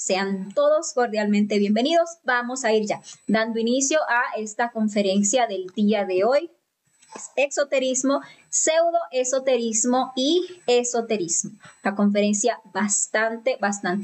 Sean todos cordialmente bienvenidos. Vamos a ir ya dando inicio a esta conferencia del día de hoy. Exoterismo, pseudoesoterismo y esoterismo. Una conferencia bastante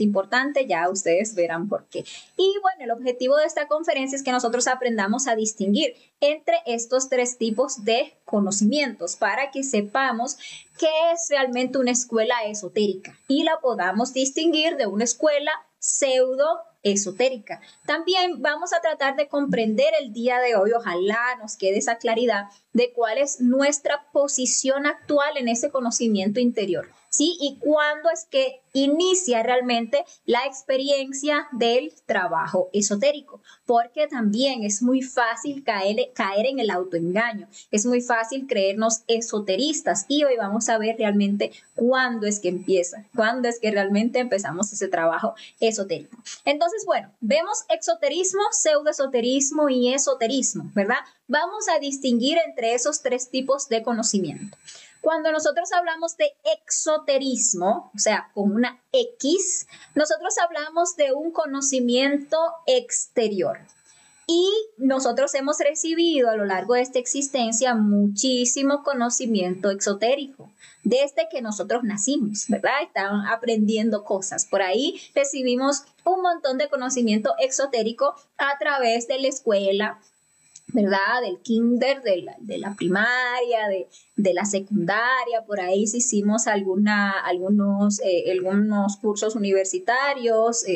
importante, ya ustedes verán por qué. Y bueno, el objetivo de esta conferencia es que nosotros aprendamos a distinguir entre estos tres tipos de conocimientos para que sepamos qué es realmente una escuela esotérica y la podamos distinguir de una escuela pseudoesotérica. También vamos a tratar de comprender el día de hoy, ojalá nos quede esa claridad de cuál es nuestra posición actual en ese conocimiento interior, ¿sí? Y cuándo es que inicia realmente la experiencia del trabajo esotérico, porque también es muy fácil caer en el autoengaño, es muy fácil creernos esoteristas y hoy vamos a ver realmente cuándo es que empieza, cuándo es que realmente empezamos ese trabajo esotérico. Entonces, bueno, vemos exoterismo, pseudoesoterismo y esoterismo, ¿verdad? Vamos a distinguir entre esos tres tipos de conocimiento. Cuando nosotros hablamos de exoterismo, o sea, con una X, nosotros hablamos de un conocimiento exterior. Y nosotros hemos recibido a lo largo de esta existencia muchísimo conocimiento exotérico, desde que nosotros nacimos, ¿verdad? Estaban aprendiendo cosas. Por ahí recibimos un montón de conocimiento exotérico a través de la escuela, ¿verdad? Del kinder, de la primaria, de la secundaria, por ahí sí hicimos algunos cursos universitarios,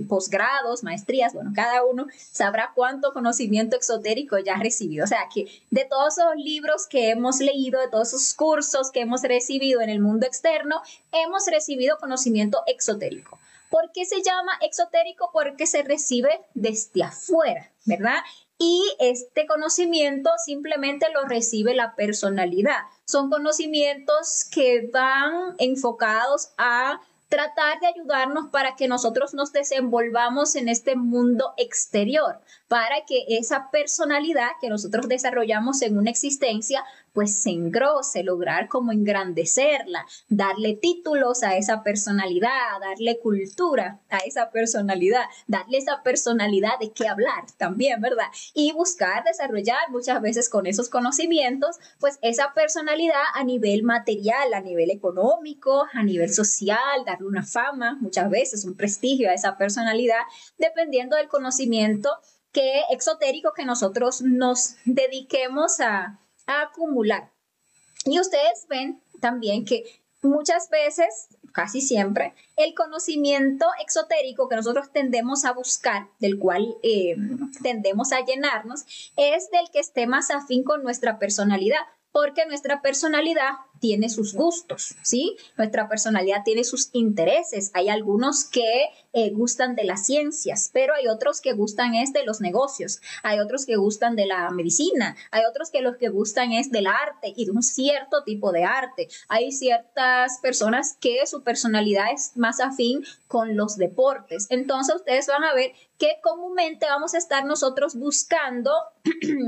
posgrados, maestrías, bueno, cada uno sabrá cuánto conocimiento exotérico ya ha recibido. O sea, que de todos esos libros que hemos leído, de todos esos cursos que hemos recibido en el mundo externo, hemos recibido conocimiento exotérico. ¿Por qué se llama exotérico? Porque se recibe desde afuera, ¿verdad? Y este conocimiento simplemente lo recibe la personalidad. Son conocimientos que van enfocados a tratar de ayudarnos para que nosotros nos desenvolvamos en este mundo exterior, para que esa personalidad que nosotros desarrollamos en una existencia pues se engrose, lograr como engrandecerla, darle títulos a esa personalidad, darle cultura a esa personalidad, darle esa personalidad de qué hablar también, ¿verdad? Y buscar desarrollar muchas veces con esos conocimientos, pues esa personalidad a nivel material, a nivel económico, a nivel social, darle una fama, muchas veces un prestigio a esa personalidad, dependiendo del conocimiento exotérico que nosotros nos dediquemos a acumular. Y ustedes ven también que muchas veces, casi siempre, el conocimiento exotérico que nosotros tendemos a buscar, del cual tendemos a llenarnos, es del que esté más afín con nuestra personalidad, porque nuestra personalidad tiene sus gustos, ¿sí? Nuestra personalidad tiene sus intereses. Hay algunos que gustan de las ciencias, pero hay otros que gustan es de los negocios. Hay otros que gustan de la medicina. Hay otros que los que gustan es del arte y de un cierto tipo de arte. Hay ciertas personas que su personalidad es más afín con los deportes. Entonces, ustedes van a ver que comúnmente vamos a estar nosotros buscando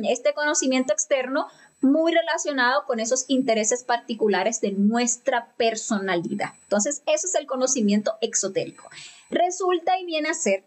este conocimiento externo muy relacionado con esos intereses particulares de nuestra personalidad. Entonces, eso es el conocimiento exotérico. Resulta y viene a ser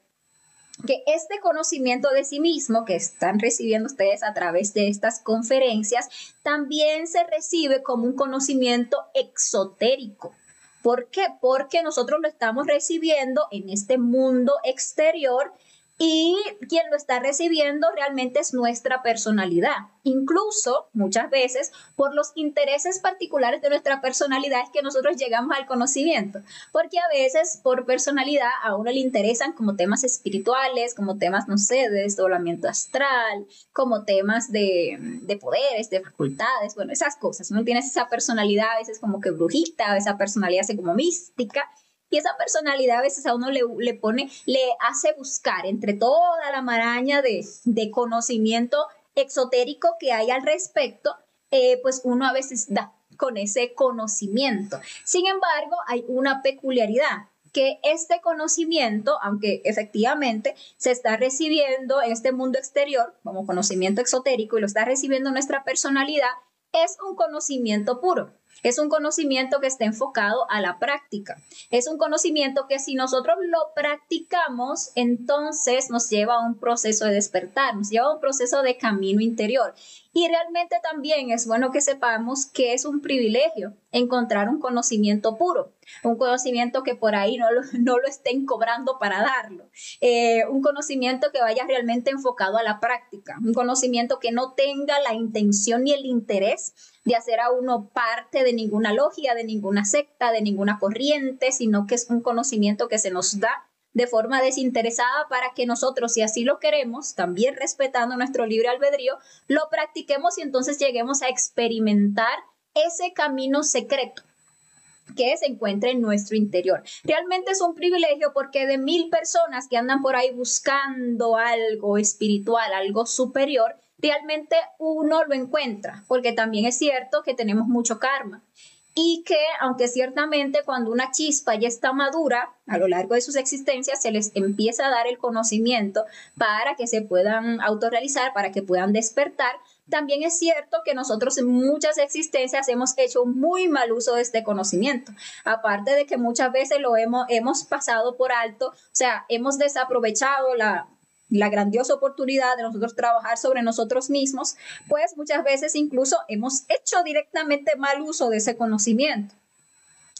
que este conocimiento de sí mismo que están recibiendo ustedes a través de estas conferencias también se recibe como un conocimiento exotérico. ¿Por qué? Porque nosotros lo estamos recibiendo en este mundo exterior y quien lo está recibiendo realmente es nuestra personalidad. Incluso, muchas veces, por los intereses particulares de nuestra personalidad es que nosotros llegamos al conocimiento. Porque a veces, por personalidad, a uno le interesan como temas espirituales, como temas, no sé, de desdoblamiento astral, como temas de poderes, de facultades, bueno, esas cosas. Uno tiene esa personalidad a veces como que brujita, esa personalidad así como mística. Y esa personalidad a veces a uno le hace buscar entre toda la maraña de conocimiento exotérico que hay al respecto, pues uno a veces da con ese conocimiento. Sin embargo, hay una peculiaridad, que este conocimiento, aunque efectivamente se está recibiendo en este mundo exterior como conocimiento exotérico y lo está recibiendo nuestra personalidad, es un conocimiento puro. Es un conocimiento que está enfocado a la práctica. Es un conocimiento que si nosotros lo practicamos, entonces nos lleva a un proceso de despertar, nos lleva a un proceso de camino interior. Y realmente también es bueno que sepamos que es un privilegio encontrar un conocimiento puro, un conocimiento que por ahí no lo estén cobrando para darlo, un conocimiento que vaya realmente enfocado a la práctica, un conocimiento que no tenga la intención ni el interés de hacer a uno parte de ninguna logia, de ninguna secta, de ninguna corriente, sino que es un conocimiento que se nos da de forma desinteresada para que nosotros, si así lo queremos, también respetando nuestro libre albedrío, lo practiquemos y entonces lleguemos a experimentar ese camino secreto que se encuentra en nuestro interior. Realmente es un privilegio porque de 1000 personas que andan por ahí buscando algo espiritual, algo superior, realmente uno lo encuentra, porque también es cierto que tenemos mucho karma. Y que, aunque ciertamente cuando una chispa ya está madura, a lo largo de sus existencias se les empieza a dar el conocimiento para que se puedan autorrealizar, para que puedan despertar, también es cierto que nosotros en muchas existencias hemos hecho muy mal uso de este conocimiento. Aparte de que muchas veces lo hemos pasado por alto, o sea, hemos desaprovechado la grandiosa oportunidad de nosotros trabajar sobre nosotros mismos, pues muchas veces incluso hemos hecho directamente mal uso de ese conocimiento.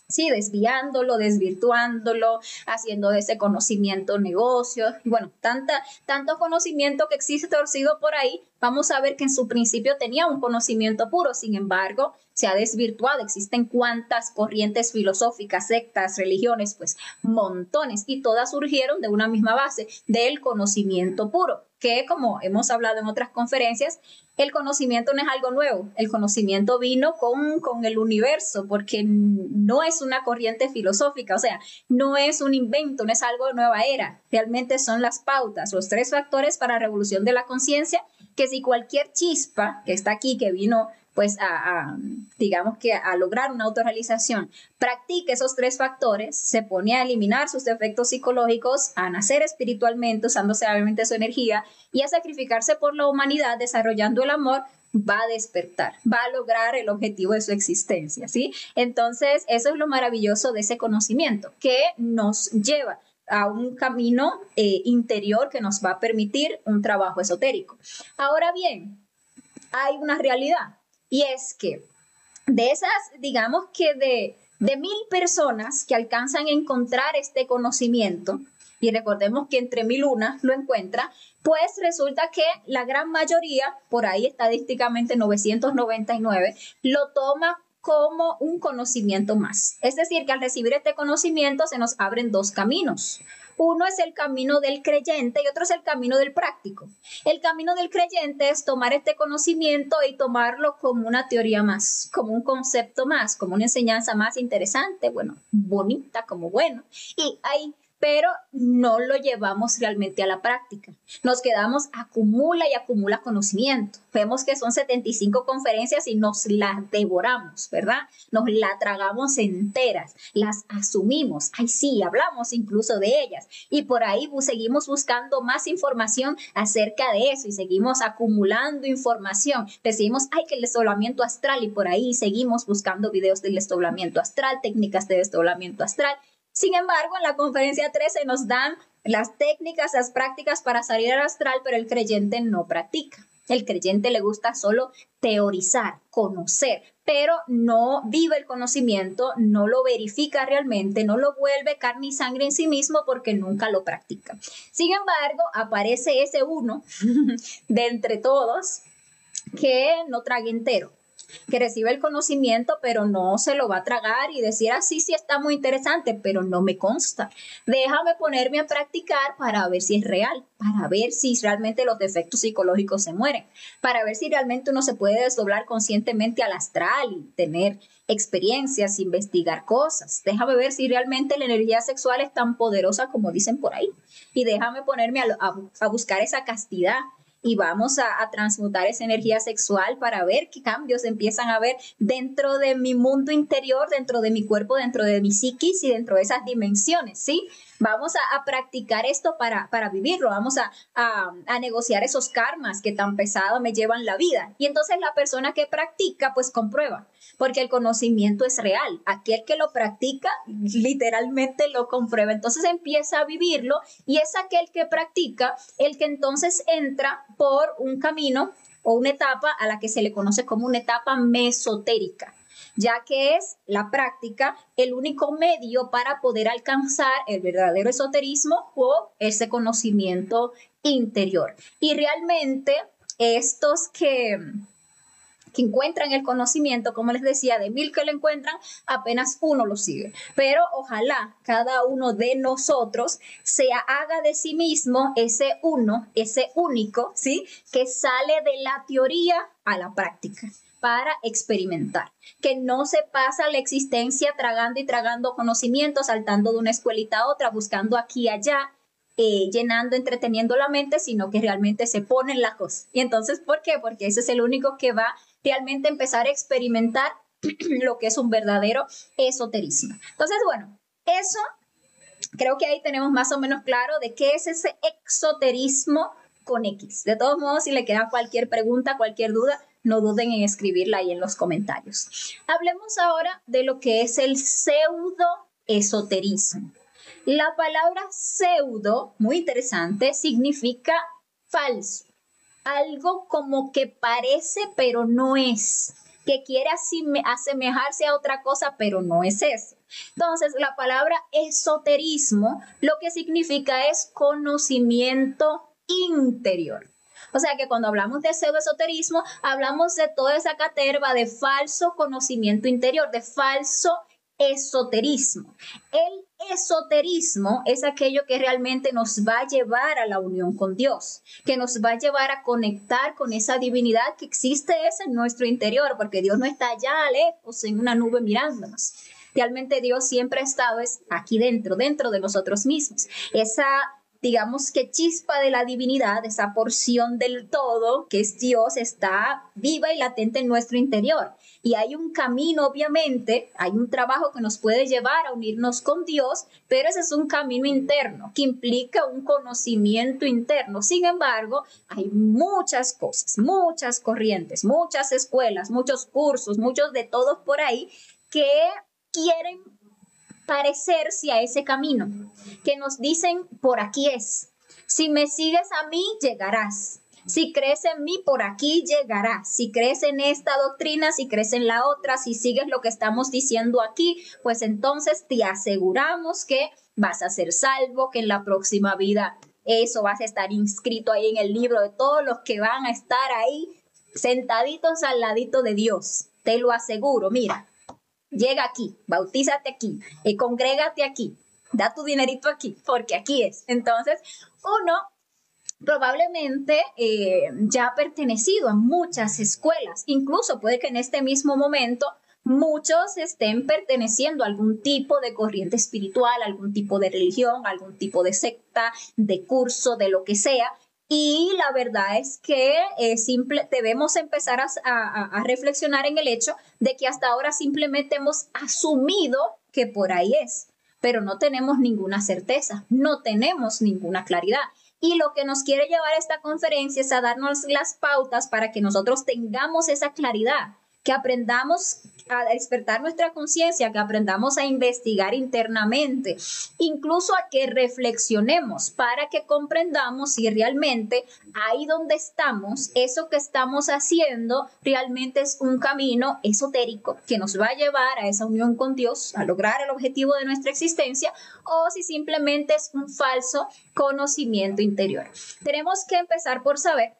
Sí, desviándolo, desvirtuándolo, haciendo de ese conocimiento negocios. Bueno, tanto conocimiento que existe torcido por ahí, vamos a ver que en su principio tenía un conocimiento puro, sin embargo, se ha desvirtuado. Existen cuantas corrientes filosóficas, sectas, religiones, pues montones, y todas surgieron de una misma base, del conocimiento puro, que como hemos hablado en otras conferencias, el conocimiento no es algo nuevo, el conocimiento vino con el universo, porque no es una corriente filosófica, o sea, no es un invento, no es algo de nueva era, realmente son las pautas, los 3 factores para la revolución de la conciencia, que si cualquier chispa que está aquí, que vino pues digamos que a lograr una autorrealización, practique esos 3 factores, se pone a eliminar sus defectos psicológicos, a nacer espiritualmente, usando sabiamente su energía y a sacrificarse por la humanidad, desarrollando el amor, va a despertar, va a lograr el objetivo de su existencia, ¿sí? Entonces, eso es lo maravilloso de ese conocimiento, que nos lleva a un camino interior que nos va a permitir un trabajo esotérico. Ahora bien, hay una realidad. Y es que de esas, digamos que de 1000 personas que alcanzan a encontrar este conocimiento, y recordemos que entre 1001 lo encuentra, pues resulta que la gran mayoría, por ahí estadísticamente 999, lo toma como un conocimiento más. Es decir, que al recibir este conocimiento se nos abren 2 caminos. Uno es el camino del creyente y otro es el camino del práctico. El camino del creyente es tomar este conocimiento y tomarlo como una teoría más, como un concepto más, como una enseñanza más interesante, bueno, bonita, como bueno. Y ahí, pero no lo llevamos realmente a la práctica. Nos quedamos, acumula y acumula conocimiento. Vemos que son 75 conferencias y nos las devoramos, ¿verdad? Nos las tragamos enteras, las asumimos. Ay, sí, hablamos incluso de ellas. Y por ahí seguimos buscando más información acerca de eso y seguimos acumulando información. Decimos, ay, que el desdoblamiento astral, y por ahí seguimos buscando videos del desdoblamiento astral, técnicas de desdoblamiento astral. Sin embargo, en la conferencia 13 nos dan las técnicas, las prácticas para salir al astral, pero el creyente no practica. El creyente le gusta solo teorizar, conocer, pero no vive el conocimiento, no lo verifica realmente, no lo vuelve carne y sangre en sí mismo porque nunca lo practica. Sin embargo, aparece ese uno de entre todos que no traga entero, que recibe el conocimiento, pero no se lo va a tragar y decir, sí está muy interesante, pero no me consta. Déjame ponerme a practicar para ver si es real, para ver si realmente los defectos psicológicos se mueren, para ver si realmente uno se puede desdoblar conscientemente al astral y tener experiencias, investigar cosas. Déjame ver si realmente la energía sexual es tan poderosa como dicen por ahí. Y déjame ponerme a buscar esa castidad. Y vamos a transmutar esa energía sexual para ver qué cambios empiezan a haber dentro de mi mundo interior, dentro de mi cuerpo, dentro de mi psiquis y dentro de esas dimensiones, ¿sí? Vamos a practicar esto para vivirlo, vamos a negociar esos karmas que tan pesado me llevan la vida. Y entonces la persona que practica, pues comprueba, porque el conocimiento es real. Aquel que lo practica, literalmente lo comprueba. Entonces empieza a vivirlo y es aquel que practica el que entonces entra por un camino o una etapa a la que se le conoce como una etapa mesotérica, ya que es la práctica el único medio para poder alcanzar el verdadero esoterismo o ese conocimiento interior. Y realmente estos que encuentran el conocimiento, como les decía, de 1000 que lo encuentran, apenas uno lo sigue. Pero ojalá cada uno de nosotros haga de sí mismo ese uno, ese único, ¿sí? Que sale de la teoría a la práctica para experimentar, que no se pasa la existencia tragando y tragando conocimiento, saltando de una escuelita a otra, buscando aquí y allá, llenando, entreteniendo la mente, sino que realmente se pone en la cosa. Y entonces, ¿por qué? Porque ese es el único que va realmente a empezar a experimentar lo que es un verdadero esoterismo. Entonces, bueno, eso creo que ahí tenemos más o menos claro de qué es ese exoterismo con X. De todos modos, si le queda cualquier pregunta, cualquier duda, no duden en escribirla ahí en los comentarios. Hablemos ahora de lo que es el pseudoesoterismo. La palabra pseudo, muy interesante, significa falso. Algo como que parece pero no es, que quiere asemejarse a otra cosa pero no es eso. Entonces, la palabra esoterismo lo que significa es conocimiento interior. O sea que cuando hablamos de pseudoesoterismo, hablamos de toda esa caterva de falso conocimiento interior, de falso esoterismo. El esoterismo es aquello que realmente nos va a llevar a la unión con Dios, que nos va a llevar a conectar con esa divinidad que existe en nuestro interior, porque Dios no está allá lejos en una nube mirándonos. Realmente Dios siempre ha estado aquí dentro de nosotros mismos. Esa, digamos que chispa de la divinidad, esa porción del todo que es Dios, está viva y latente en nuestro interior. Y hay un camino, obviamente, hay un trabajo que nos puede llevar a unirnos con Dios, pero ese es un camino interno que implica un conocimiento interno. Sin embargo, hay muchas cosas, muchas corrientes, muchas escuelas, muchos cursos, muchos de todos por ahí que quieren parecerse a ese camino, que nos dicen por aquí es, si me sigues a mí llegarás, si crees en mí por aquí llegarás, si crees en esta doctrina, si crees en la otra, si sigues lo que estamos diciendo aquí, pues entonces te aseguramos que vas a ser salvo, que en la próxima vida eso vas a estar inscrito ahí en el libro de todos los que van a estar ahí sentaditos al ladito de Dios, te lo aseguro. Mira, llega aquí, bautízate aquí, congrégate aquí, da tu dinerito aquí, porque aquí es. Entonces, uno probablemente ya ha pertenecido a muchas escuelas, incluso puede que en este mismo momento muchos estén perteneciendo a algún tipo de corriente espiritual, algún tipo de religión, algún tipo de secta, de curso, de lo que sea. Y la verdad es que debemos empezar a reflexionar en el hecho de que hasta ahora simplemente hemos asumido que por ahí es, pero no tenemos ninguna certeza, no tenemos ninguna claridad. Y lo que nos quiere llevar a esta conferencia es a darnos las pautas para que nosotros tengamos esa claridad, que aprendamos a despertar nuestra conciencia, que aprendamos a investigar internamente, incluso a que reflexionemos para que comprendamos si realmente ahí donde estamos, eso que estamos haciendo realmente es un camino esotérico que nos va a llevar a esa unión con Dios, a lograr el objetivo de nuestra existencia, o si simplemente es un falso conocimiento interior. Tenemos que empezar por saber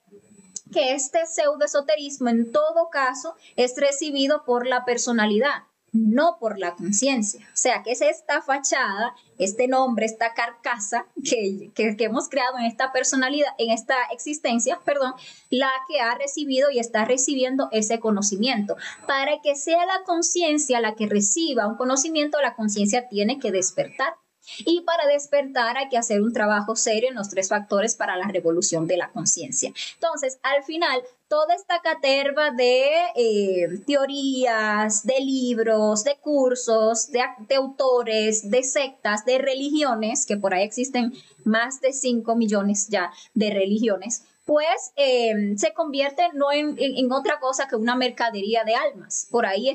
que este pseudoesoterismo en todo caso es recibido por la personalidad, no por la conciencia. O sea, que es esta fachada, este nombre, esta carcasa que hemos creado en esta personalidad, en esta existencia, perdón, la que ha recibido y está recibiendo ese conocimiento. Para que sea la conciencia la que reciba un conocimiento, la conciencia tiene que despertar. Y para despertar hay que hacer un trabajo serio en los 3 factores para la revolución de la conciencia. Entonces, al final, toda esta caterva de teorías, de libros, de cursos, de autores, de sectas, de religiones, que por ahí existen más de 5 millones ya de religiones, pues se convierte no en otra cosa que una mercadería de almas. Por ahí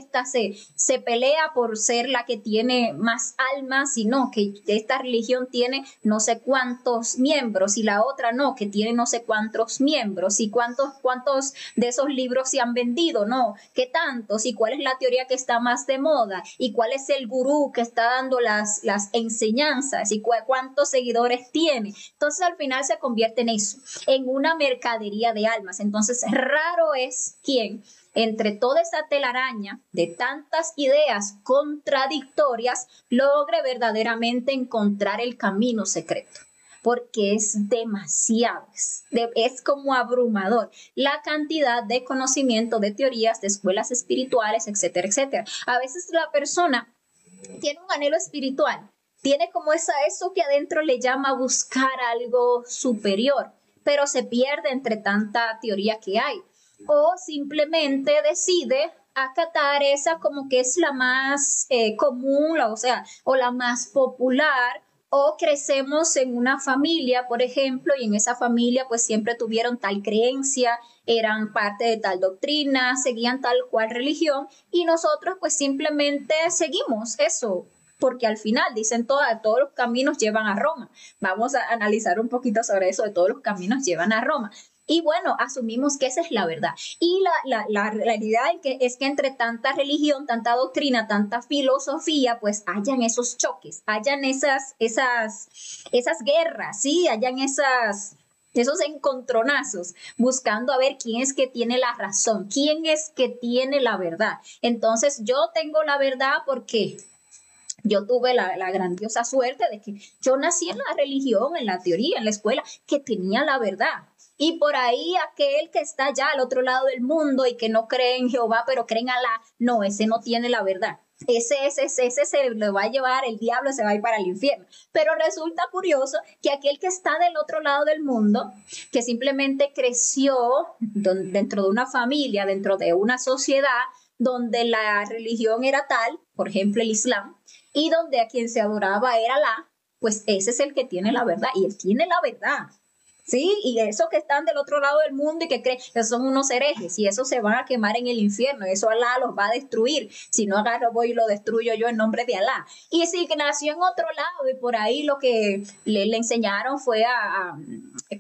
se pelea por ser la que tiene más almas y no, que esta religión tiene no sé cuántos miembros y la otra no, que tiene no sé cuántos miembros y cuántos de esos libros se han vendido, no, qué tantos y cuál es la teoría que está más de moda y cuál es el gurú que está dando las enseñanzas y cuántos seguidores tiene. Entonces al final se convierte en eso, en una mercadería de almas. Entonces, raro es quien entre toda esa telaraña de tantas ideas contradictorias logre verdaderamente encontrar el camino secreto, porque es demasiado, es como abrumador la cantidad de conocimiento, de teorías, de escuelas espirituales, etcétera, etcétera. A veces la persona tiene un anhelo espiritual, tiene como eso que adentro le llama a buscar algo superior, pero se pierde entre tanta teoría que hay. O simplemente decide acatar esa como que es la más común, o la más popular, o crecemos en una familia, por ejemplo, y en esa familia pues siempre tuvieron tal creencia, eran parte de tal doctrina, seguían tal cual religión, y nosotros pues simplemente seguimos eso, porque al final dicen todos los caminos llevan a Roma. Vamos a analizar un poquito sobre eso de todos los caminos llevan a Roma. Y bueno, asumimos que esa es la verdad. Y la realidad es que entre tanta religión, tanta doctrina, tanta filosofía, pues hayan esos choques, hayan esas guerras, ¿sí? Hayan esos encontronazos, buscando a ver quién es que tiene la razón, quién es que tiene la verdad. Entonces, yo tengo la verdad porque yo tuve la grandiosa suerte de que yo nací en la religión, en la teoría, en la escuela, que tenía la verdad. Y por ahí aquel que está allá al otro lado del mundo y que no cree en Jehová, pero cree en Alá, no, ese no tiene la verdad. Ese se lo va a llevar el diablo, se va a ir para el infierno. Pero resulta curioso que aquel que está del otro lado del mundo, que simplemente creció dentro de una familia, dentro de una sociedad donde la religión era tal, por ejemplo el Islam, y donde a quien se adoraba era Alá, pues ese es el que tiene la verdad, y él tiene la verdad. Sí, y esos que están del otro lado del mundo y que creen que son unos herejes y esos se van a quemar en el infierno, eso Alá los va a destruir. Si no agarro voy y lo destruyo yo en nombre de Alá. Y si nació en otro lado y por ahí lo que le enseñaron fue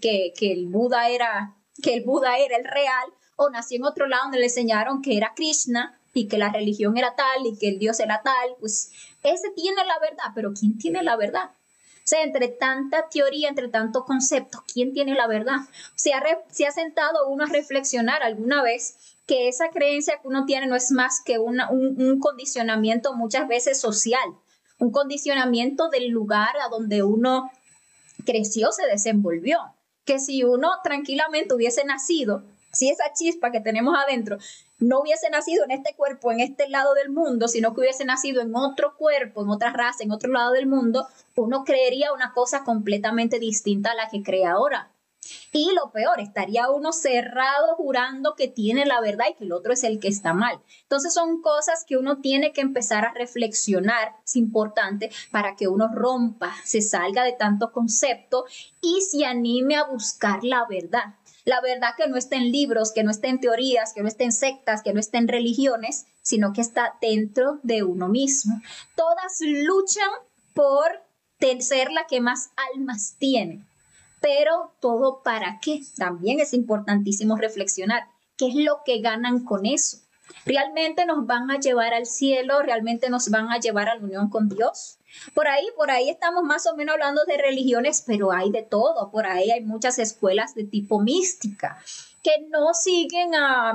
que el Buda era el real, o nació en otro lado donde le enseñaron que era Krishna y que la religión era tal y que el Dios era tal, pues ese tiene la verdad, pero ¿quién tiene la verdad? O sea, entre tanta teoría, entre tantos conceptos, ¿quién tiene la verdad? Se ha sentado uno a reflexionar alguna vez que esa creencia que uno tiene no es más que un condicionamiento muchas veces social, un condicionamiento del lugar a donde uno creció, se desenvolvió. Que si uno tranquilamente hubiese nacido, si esa chispa que tenemos adentro no hubiese nacido en este cuerpo, en este lado del mundo, sino que hubiese nacido en otro cuerpo, en otra raza, en otro lado del mundo, uno creería una cosa completamente distinta a la que cree ahora. Y lo peor, estaría uno cerrado jurando que tiene la verdad y que el otro es el que está mal. Entonces son cosas que uno tiene que empezar a reflexionar, es importante, para que uno rompa, se salga de tanto concepto y se anime a buscar la verdad. La verdad que no está en libros, que no está en teorías, que no está en sectas, que no está en religiones, sino que está dentro de uno mismo. Todas luchan por ser la que más almas tiene. Pero todo para qué, también es importantísimo reflexionar. ¿Qué es lo que ganan con eso? ¿Realmente nos van a llevar al cielo? ¿Realmente nos van a llevar a la unión con Dios? Por ahí estamos más o menos hablando de religiones, pero hay de todo. Por ahí hay muchas escuelas de tipo mística que no siguen a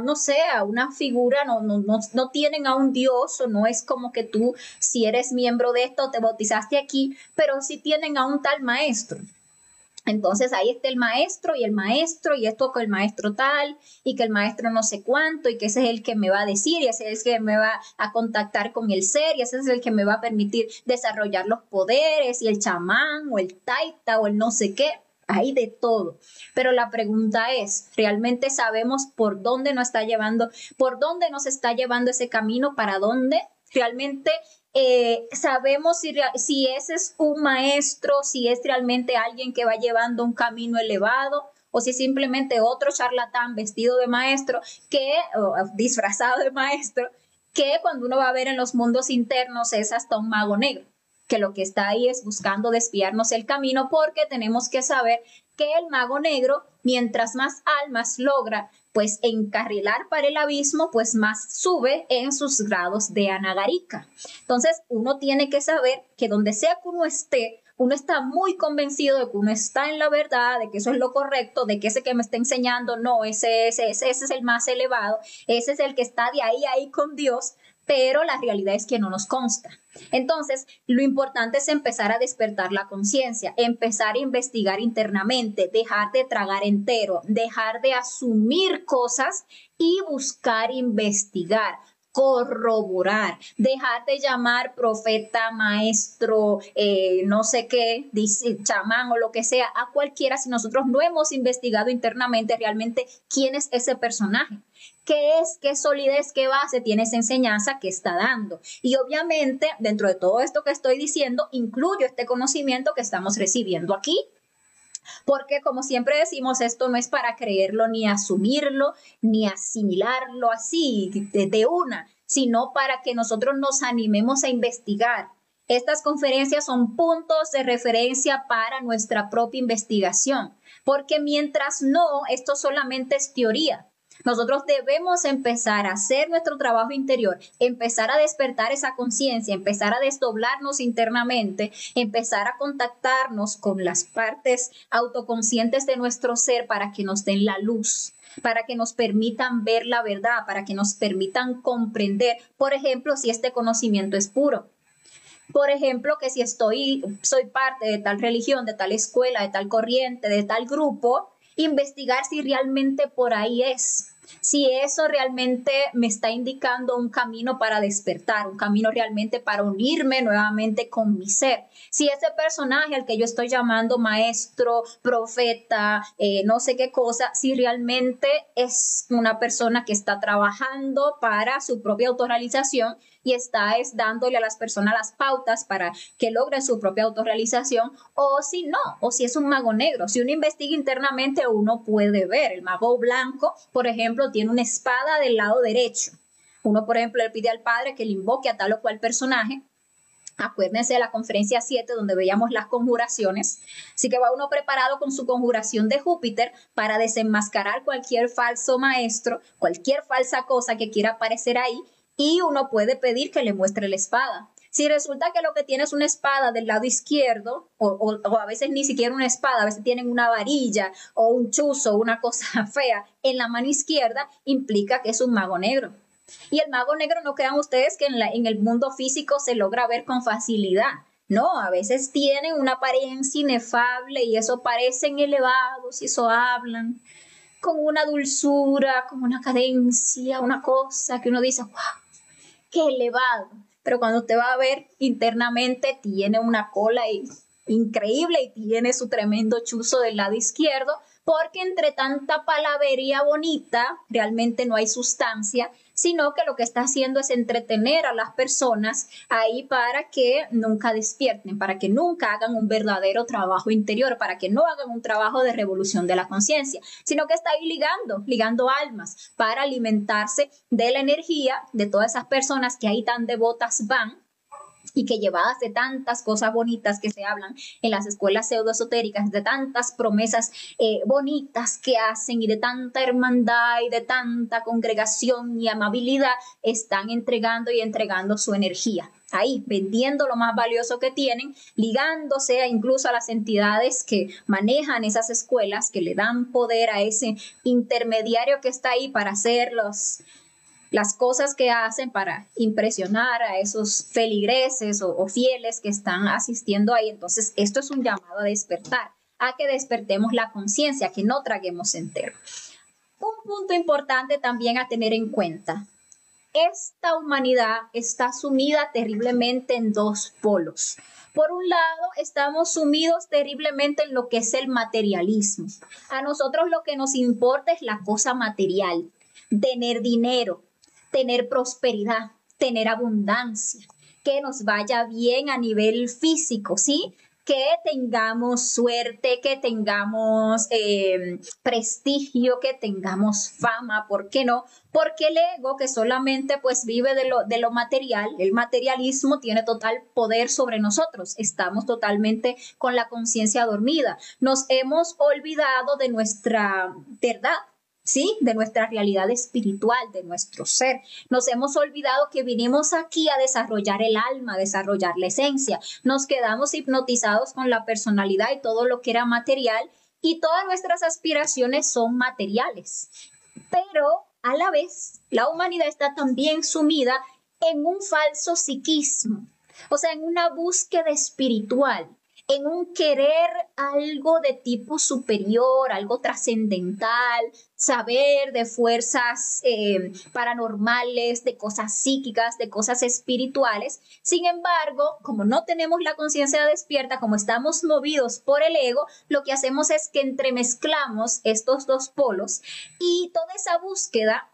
una figura, no tienen a un Dios, o no es como que tú, si eres miembro de esto, te bautizaste aquí, pero sí tienen a un tal maestro. Entonces ahí está el maestro y esto con el maestro tal y que el maestro no sé cuánto y que ese es el que me va a decir y ese es el que me va a contactar con el ser y ese es el que me va a permitir desarrollar los poderes y el chamán o el taita o el no sé qué. Hay de todo, pero la pregunta es, ¿realmente sabemos por dónde nos está llevando, por dónde nos está llevando ese camino, para dónde? ¿Realmente sabemos si ese es un maestro, si es realmente alguien que va llevando un camino elevado o si es simplemente otro charlatán vestido de maestro o disfrazado de maestro, que cuando uno va a ver en los mundos internos es hasta un mago negro, que lo que está ahí es buscando desviarnos el camino, porque tenemos que saber que el mago negro, mientras más almas logra pues encarrilar para el abismo, pues más sube en sus grados de anagarika. Entonces uno tiene que saber que donde sea que uno esté, uno está muy convencido de que uno está en la verdad, de que eso es lo correcto, de que ese que me está enseñando, no, ese es el más elevado, ese es el que está de ahí con Dios, pero la realidad es que no nos consta. Entonces, lo importante es empezar a despertar la conciencia, empezar a investigar internamente, dejar de tragar entero, dejar de asumir cosas y buscar investigar, corroborar, dejar de llamar profeta, maestro, no sé qué, chamán o lo que sea, a cualquiera si nosotros no hemos investigado internamente realmente quién es ese personaje. ¿Qué es, qué solidez, qué base tiene esa enseñanza que está dando? Y obviamente, dentro de todo esto que estoy diciendo, incluyo este conocimiento que estamos recibiendo aquí. Porque como siempre decimos, esto no es para creerlo ni asumirlo, ni asimilarlo así de una, sino para que nosotros nos animemos a investigar. Estas conferencias son puntos de referencia para nuestra propia investigación, porque mientras no, esto solamente es teoría. Nosotros debemos empezar a hacer nuestro trabajo interior, empezar a despertar esa conciencia, empezar a desdoblarnos internamente, empezar a contactarnos con las partes autoconscientes de nuestro ser para que nos den la luz, para que nos permitan ver la verdad, para que nos permitan comprender, por ejemplo, si este conocimiento es puro. Por ejemplo, que si soy parte de tal religión, de tal escuela, de tal corriente, de tal grupo, investigar si realmente por ahí es, si eso realmente me está indicando un camino para despertar, un camino realmente para unirme nuevamente con mi ser. Si ese personaje al que yo estoy llamando maestro, profeta, no sé qué cosa, si realmente es una persona que está trabajando para su propia autorrealización y está dándole a las personas las pautas para que logren su propia autorrealización, o si no, o si es un mago negro. Si uno investiga internamente, uno puede ver. El mago blanco, por ejemplo, tiene una espada del lado derecho. Uno, por ejemplo, le pide al padre que le invoque a tal o cual personaje. Acuérdense de la conferencia 7 donde veíamos las conjuraciones. Así que va uno preparado con su conjuración de Júpiter para desenmascarar cualquier falso maestro, cualquier falsa cosa que quiera aparecer ahí, y uno puede pedir que le muestre la espada. Si resulta que lo que tiene es una espada del lado izquierdo, o a veces ni siquiera una espada, a veces tienen una varilla o un chuzo, una cosa fea en la mano izquierda, implica que es un mago negro. Y el mago negro, no crean ustedes que en el mundo físico se logra ver con facilidad. No, a veces tienen una apariencia inefable y eso parecen elevados y eso hablan con una dulzura, con una cadencia, una cosa que uno dice, wow, qué elevado. Pero cuando usted va a ver internamente, tiene una cola increíble y tiene su tremendo chuzo del lado izquierdo, porque entre tanta palabrería bonita realmente no hay sustancia, sino que lo que está haciendo es entretener a las personas ahí para que nunca despierten, para que nunca hagan un verdadero trabajo interior, para que no hagan un trabajo de revolución de la conciencia, sino que está ahí ligando almas para alimentarse de la energía de todas esas personas que ahí tan devotas van, y que llevadas de tantas cosas bonitas que se hablan en las escuelas pseudoesotéricas, de tantas promesas bonitas que hacen y de tanta hermandad y de tanta congregación y amabilidad, están entregando su energía. Ahí, vendiendo lo más valioso que tienen, ligándose incluso a las entidades que manejan esas escuelas, que le dan poder a ese intermediario que está ahí para hacer las cosas que hacen para impresionar a esos feligreses o fieles que están asistiendo ahí. Entonces, esto es un llamado a despertar, a que despertemos la conciencia, que no traguemos entero. Un punto importante también a tener en cuenta. Esta humanidad está sumida terriblemente en dos polos. Por un lado, estamos sumidos terriblemente en lo que es el materialismo. A nosotros lo que nos importa es la cosa material, tener dinero, tener prosperidad, tener abundancia, que nos vaya bien a nivel físico, ¿sí? Que tengamos suerte, que tengamos prestigio, que tengamos fama, ¿por qué no? Porque el ego, que solamente pues vive de lo material, el materialismo tiene total poder sobre nosotros. Estamos totalmente con la conciencia dormida. Nos hemos olvidado de nuestra verdad, ¿sí? De nuestra realidad espiritual, de nuestro ser. Nos hemos olvidado que vinimos aquí a desarrollar el alma, a desarrollar la esencia. Nos quedamos hipnotizados con la personalidad y todo lo que era material, y todas nuestras aspiraciones son materiales. Pero a la vez, la humanidad está también sumida en un falso psiquismo, o sea, en una búsqueda espiritual, en un querer algo de tipo superior, algo trascendental, saber de fuerzas paranormales, de cosas psíquicas, de cosas espirituales. Sin embargo, como no tenemos la conciencia despierta, como estamos movidos por el ego, lo que hacemos es que entremezclamos estos dos polos, y toda esa búsqueda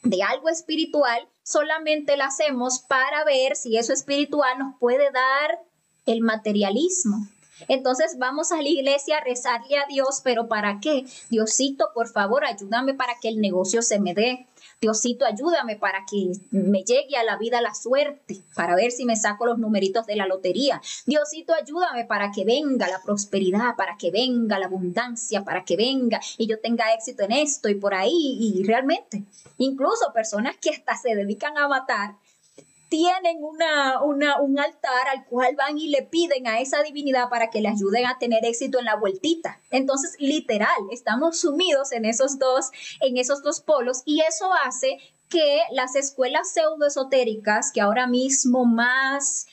de algo espiritual solamente la hacemos para ver si eso espiritual nos puede dar el materialismo. Entonces vamos a la iglesia a rezarle a Dios, pero ¿para qué? Diosito, por favor, ayúdame para que el negocio se me dé. Diosito, ayúdame para que me llegue a la vida la suerte, para ver si me saco los numeritos de la lotería. Diosito, ayúdame para que venga la prosperidad, para que venga la abundancia, para que venga y yo tenga éxito en esto y por ahí. Y realmente, incluso personas que hasta se dedican a matar, tienen un altar al cual van y le piden a esa divinidad para que le ayuden a tener éxito en la vueltita. Entonces, literal, estamos sumidos en esos dos polos, y eso hace que las escuelas pseudoesotéricas que ahora mismo más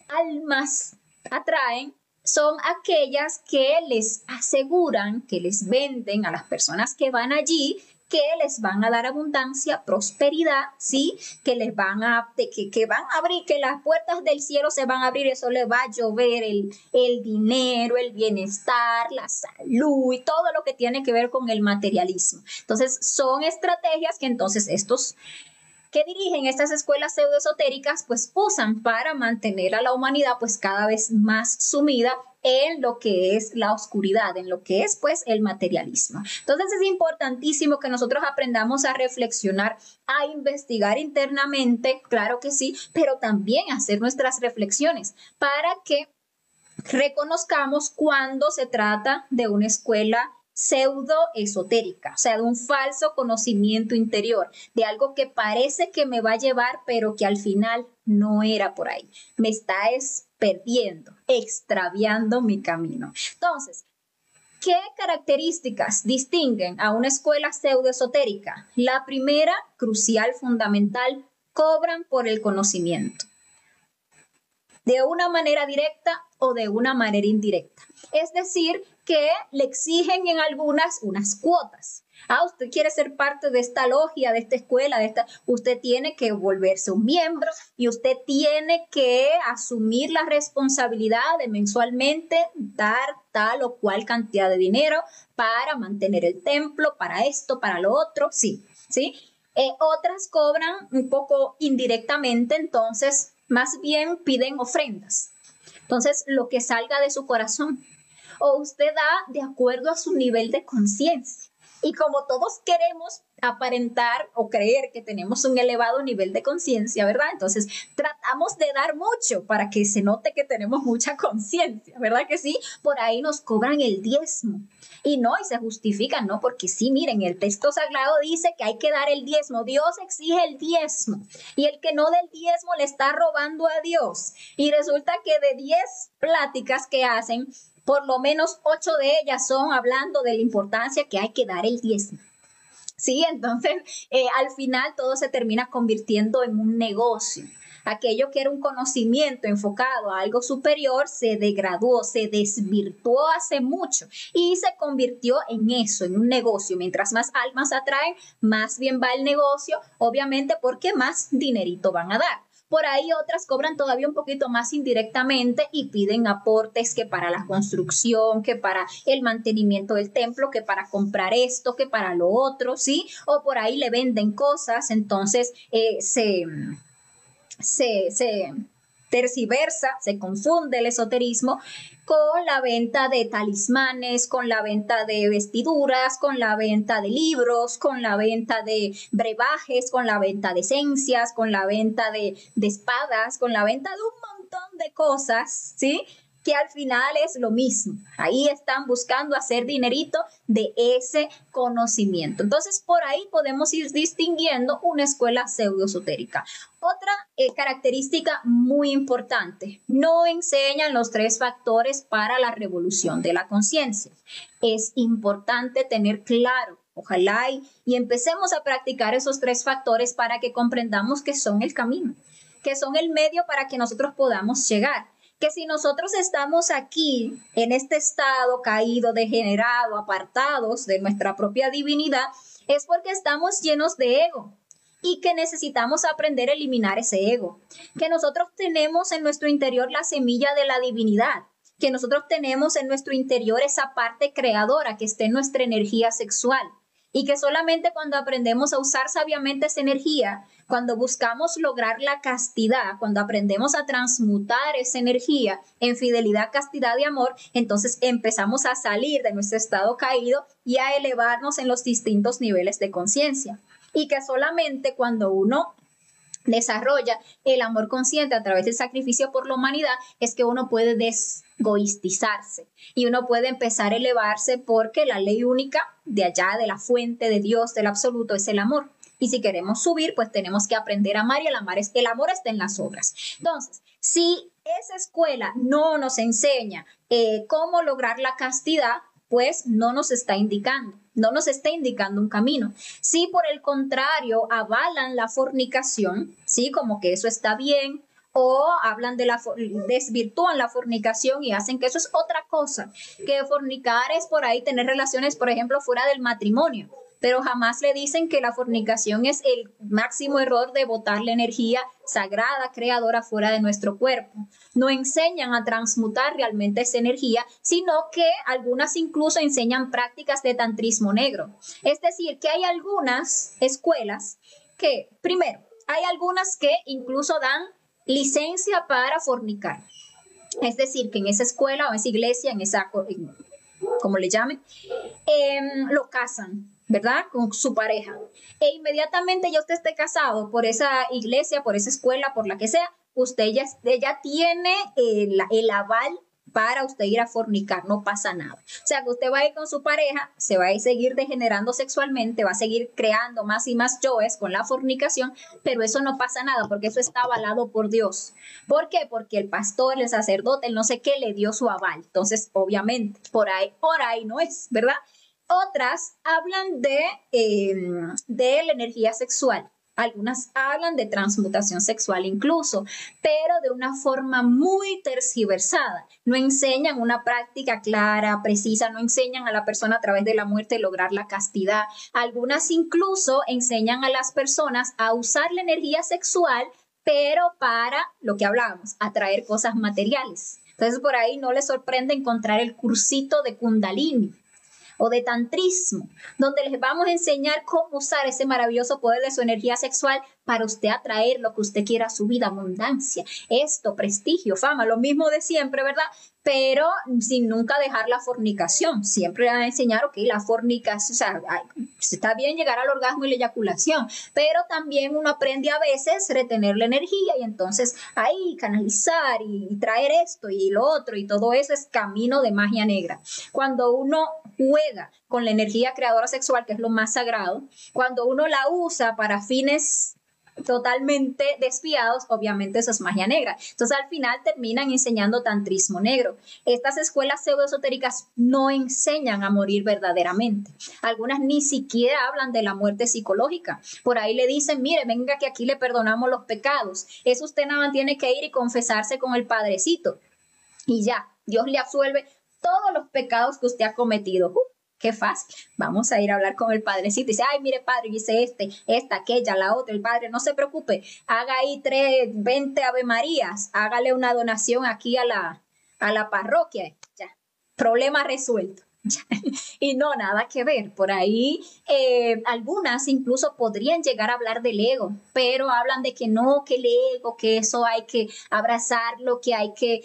almas atraen son aquellas que les aseguran, que les venden a las personas que van allí, que les van a dar abundancia, prosperidad, ¿sí? Que les van a, que van a abrir, que las puertas del cielo se van a abrir, eso les va a llover el dinero, el bienestar, la salud y todo lo que tiene que ver con el materialismo. Entonces, son estrategias que entonces estos que dirigen estas escuelas pseudoesotéricas pues usan para mantener a la humanidad pues cada vez más sumida en lo que es la oscuridad, en lo que es pues el materialismo. Entonces es importantísimo que nosotros aprendamos a reflexionar, a investigar internamente, claro que sí, pero también hacer nuestras reflexiones para que reconozcamos cuando se trata de una escuela pseudoesotérica, o sea, de un falso conocimiento interior, de algo que parece que me va a llevar, pero que al final no era por ahí. Me está perdiendo, extraviando mi camino. Entonces, ¿qué características distinguen a una escuela pseudoesotérica? La primera, crucial, fundamental, cobran por el conocimiento, de una manera directa o de una manera indirecta. Es decir, que le exigen en algunas unas cuotas. Usted quiere ser parte de esta logia, de esta escuela, usted tiene que volverse un miembro y usted tiene que asumir la responsabilidad de mensualmente dar tal o cual cantidad de dinero para mantener el templo, para esto, para lo otro, sí. Otras cobran un poco indirectamente, entonces más bien piden ofrendas. Entonces, lo que salga de su corazón, o usted da de acuerdo a su nivel de conciencia. Y como todos queremos aparentar o creer que tenemos un elevado nivel de conciencia, ¿verdad? Entonces tratamos de dar mucho para que se note que tenemos mucha conciencia, ¿verdad que sí? Por ahí nos cobran el diezmo. Y se justifican, ¿no? Porque sí, miren, el texto sagrado dice que hay que dar el diezmo. Dios exige el diezmo. Y el que no dé el diezmo le está robando a Dios. Y resulta que de 10 pláticas que hacen, por lo menos 8 de ellas son hablando de la importancia que hay que dar el diezmo. Sí, entonces al final todo se termina convirtiendo en un negocio. Aquello que era un conocimiento enfocado a algo superior se degradó, se desvirtuó hace mucho y se convirtió en eso, en un negocio. Mientras más almas atraen, más bien va el negocio, obviamente porque más dinerito van a dar. Por ahí otras cobran todavía un poquito más indirectamente y piden aportes que para la construcción, que para el mantenimiento del templo, que para comprar esto, que para lo otro, ¿sí? O por ahí le venden cosas, entonces se tergiversa, se confunde el esoterismo con la venta de talismanes, con la venta de vestiduras, con la venta de libros, con la venta de brebajes, con la venta de esencias, con la venta de espadas, con la venta de un montón de cosas, ¿sí? Que al final es lo mismo. Ahí están buscando hacer dinerito de ese conocimiento. Entonces, por ahí podemos ir distinguiendo una escuela pseudoesotérica. Otra característica muy importante, no enseñan los 3 factores para la revolución de la conciencia. Es importante tener claro, ojalá y empecemos a practicar esos 3 factores para que comprendamos que son el camino, que son el medio para que nosotros podamos llegar. Que si nosotros estamos aquí en este estado caído, degenerado, apartados de nuestra propia divinidad, es porque estamos llenos de ego y que necesitamos aprender a eliminar ese ego. Que nosotros tenemos en nuestro interior la semilla de la divinidad, que nosotros tenemos en nuestro interior esa parte creadora que está en nuestra energía sexual. Y que solamente cuando aprendemos a usar sabiamente esa energía, cuando buscamos lograr la castidad, cuando aprendemos a transmutar esa energía en fidelidad, castidad y amor, entonces empezamos a salir de nuestro estado caído y a elevarnos en los distintos niveles de conciencia. Y que solamente cuando uno desarrolla el amor consciente a través del sacrificio por la humanidad es que uno puede desgoistizarse y uno puede empezar a elevarse, porque la ley única de allá, de la fuente de Dios, del absoluto, es el amor. Y si queremos subir, pues tenemos que aprender a amar, y el amor está en las obras. Entonces, si esa escuela no nos enseña cómo lograr la castidad, pues no nos está indicando un camino. Si por el contrario avalan la fornicación, ¿sí? Como que eso está bien, o hablan desvirtúan la fornicación y hacen que eso es otra cosa, que fornicar es por ahí tener relaciones, por ejemplo, fuera del matrimonio, pero jamás le dicen que la fornicación es el máximo error de botar la energía sagrada, creadora, fuera de nuestro cuerpo. No enseñan a transmutar realmente esa energía, sino que algunas incluso enseñan prácticas de tantrismo negro. Es decir, que hay algunas escuelas que, primero, hay algunas que incluso dan licencia para fornicar. Es decir, que en esa escuela o en esa iglesia, como le llamen, lo casan, ¿verdad? Con su pareja. E inmediatamente ya usted esté casado por esa iglesia, por esa escuela, por la que sea, usted ya tiene el aval para usted ir a fornicar, no pasa nada. O sea, que usted va a ir con su pareja, se va a seguir degenerando sexualmente, va a seguir creando más y más yoes con la fornicación, pero eso no pasa nada, porque eso está avalado por Dios. ¿Por qué? Porque el pastor, el sacerdote, el no sé qué, le dio su aval. Entonces, obviamente, por ahí no es, ¿verdad? Otras hablan de la energía sexual. Algunas hablan de transmutación sexual incluso, pero de una forma muy tergiversada. No enseñan una práctica clara, precisa, no enseñan a la persona a través de la muerte lograr la castidad. Algunas incluso enseñan a las personas a usar la energía sexual, pero para lo que hablábamos, atraer cosas materiales. Entonces por ahí no les sorprende encontrar el cursito de Kundalini o de tantrismo, donde les vamos a enseñar cómo usar ese maravilloso poder de su energía sexual para usted atraer lo que usted quiera a su vida, abundancia, prestigio, fama, lo mismo de siempre, ¿verdad? Pero sin nunca dejar la fornicación. Siempre van a enseñar, ok, la fornicación, o sea, está bien llegar al orgasmo y la eyaculación, pero también uno aprende a veces retener la energía y entonces ahí canalizar y traer esto y lo otro, y todo eso es camino de magia negra. Cuando uno juega con la energía creadora sexual, que es lo más sagrado, cuando uno la usa para fines totalmente desviados, obviamente eso es magia negra. Entonces al final terminan enseñando tantrismo negro. Estas escuelas pseudoesotéricas no enseñan a morir verdaderamente. Algunas ni siquiera hablan de la muerte psicológica. Por ahí le dicen, mire, venga que aquí le perdonamos los pecados. Eso usted nada más tiene que ir y confesarse con el padrecito. Y ya, Dios le absuelve todos los pecados que usted ha cometido. Qué fácil. Vamos a ir a hablar con el padrecito. Dice, ay, mire, padre, hice esta, aquella, la otra. El padre, no se preocupe. Haga ahí 20 Ave Marías. Hágale una donación aquí a la parroquia. Ya. Problema resuelto. Y no, nada que ver. Por ahí algunas incluso podrían llegar a hablar del ego, pero hablan de que no, que el ego, que eso hay que abrazarlo, que hay que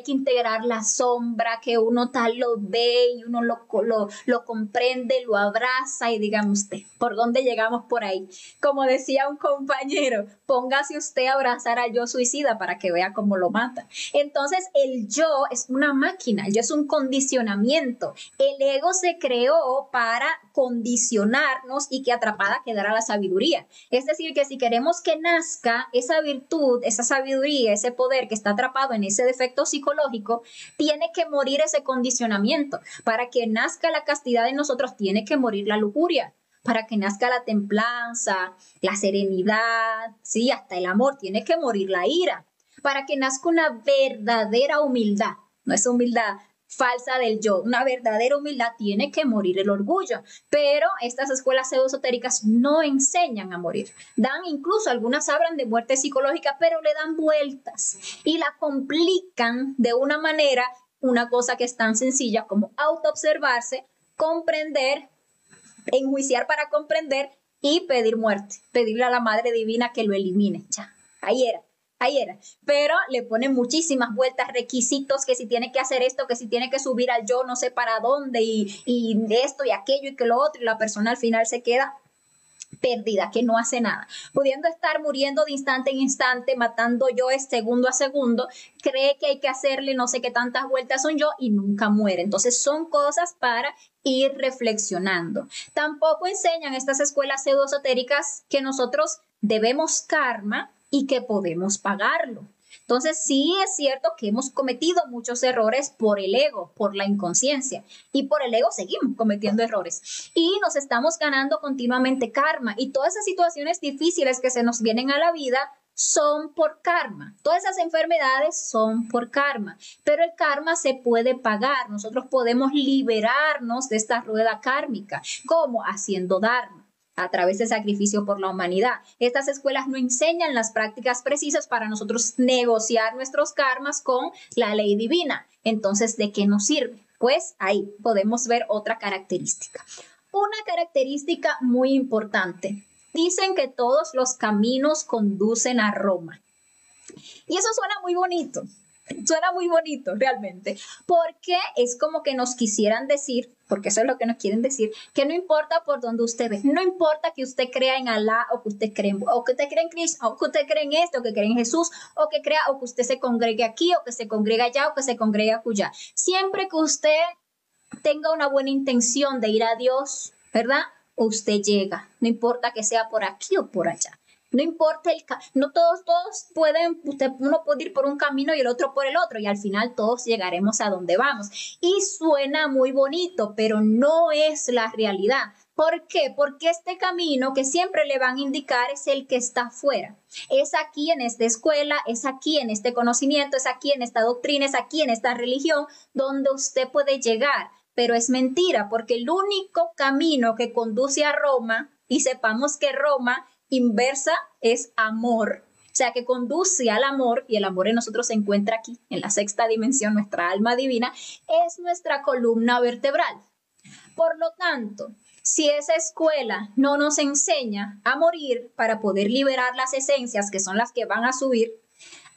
integrar la sombra, que uno tal lo ve y uno lo comprende, lo abraza y dígame usted, ¿por dónde llegamos por ahí? Como decía un compañero, póngase usted a abrazar al yo suicida para que vea cómo lo mata. Entonces el yo es una máquina, el yo es un condicionamiento. El ego se creó para condicionarnos y que atrapada quedara la sabiduría. Es decir, que si queremos que nazca esa virtud, esa sabiduría, ese poder que está atrapado en ese defecto psicológico, tiene que morir ese condicionamiento. Para que nazca la castidad en nosotros, tiene que morir la lujuria. Para que nazca la templanza, la serenidad, sí, hasta el amor, tiene que morir la ira. Para que nazca una verdadera humildad, no es humildad falsa del yo, una verdadera humildad, tiene que morir el orgullo, pero estas escuelas pseudoesotéricas no enseñan a morir, incluso algunas hablan de muerte psicológica, pero le dan vueltas y la complican de una manera, una cosa que es tan sencilla como autoobservarse, comprender, enjuiciar para comprender y pedir muerte, pedirle a la Madre Divina que lo elimine, ya, ahí era, pero le ponen muchísimas vueltas, requisitos, que si tiene que hacer esto, que si tiene que subir al yo no sé para dónde y esto y aquello y que lo otro, y la persona al final se queda perdida, que no hace nada, pudiendo estar muriendo de instante en instante, matando yo segundo a segundo, cree que hay que hacerle no sé qué tantas vueltas a un yo y nunca muere. Entonces son cosas para ir reflexionando. Tampoco enseñan estas escuelas pseudoesotéricas que nosotros debemos karma y que podemos pagarlo. Entonces sí es cierto que hemos cometido muchos errores por el ego, por la inconsciencia, y por el ego seguimos cometiendo errores y nos estamos ganando continuamente karma, y todas esas situaciones difíciles que se nos vienen a la vida son por karma. Todas esas enfermedades son por karma, pero el karma se puede pagar. Nosotros podemos liberarnos de esta rueda kármica. ¿Cómo? Haciendo dharma, a través del sacrificio por la humanidad. Estas escuelas no enseñan las prácticas precisas para nosotros negociar nuestros karmas con la ley divina. Entonces, ¿de qué nos sirve? Pues ahí podemos ver otra característica. Una característica muy importante. Dicen que todos los caminos conducen a Roma. Y eso suena muy bonito. Suena muy bonito realmente, porque es como que nos quisieran decir, porque eso es lo que nos quieren decir, que no importa por dónde usted ve, no importa que usted crea en Alá o que usted cree en Cristo, o que usted cree en esto, o que cree en Jesús, o que crea, o que usted se congregue aquí, o que se congregue allá, o que se congregue acullá. Siempre que usted tenga una buena intención de ir a Dios, ¿verdad? Usted llega, no importa que sea por aquí o por allá. No importa no todos pueden, uno puede ir por un camino y el otro por el otro, y al final todos llegaremos a donde vamos. Y suena muy bonito, pero no es la realidad. ¿Por qué? Porque este camino que siempre le van a indicar es el que está afuera. Es aquí en esta escuela, es aquí en este conocimiento, es aquí en esta doctrina, es aquí en esta religión donde usted puede llegar. Pero es mentira, porque el único camino que conduce a Roma, y sepamos que Roma inversa es amor, o sea que conduce al amor, y el amor en nosotros se encuentra aquí, en la sexta dimensión, nuestra alma divina, es nuestra columna vertebral. Por lo tanto, si esa escuela no nos enseña a morir para poder liberar las esencias, que son las que van a subir,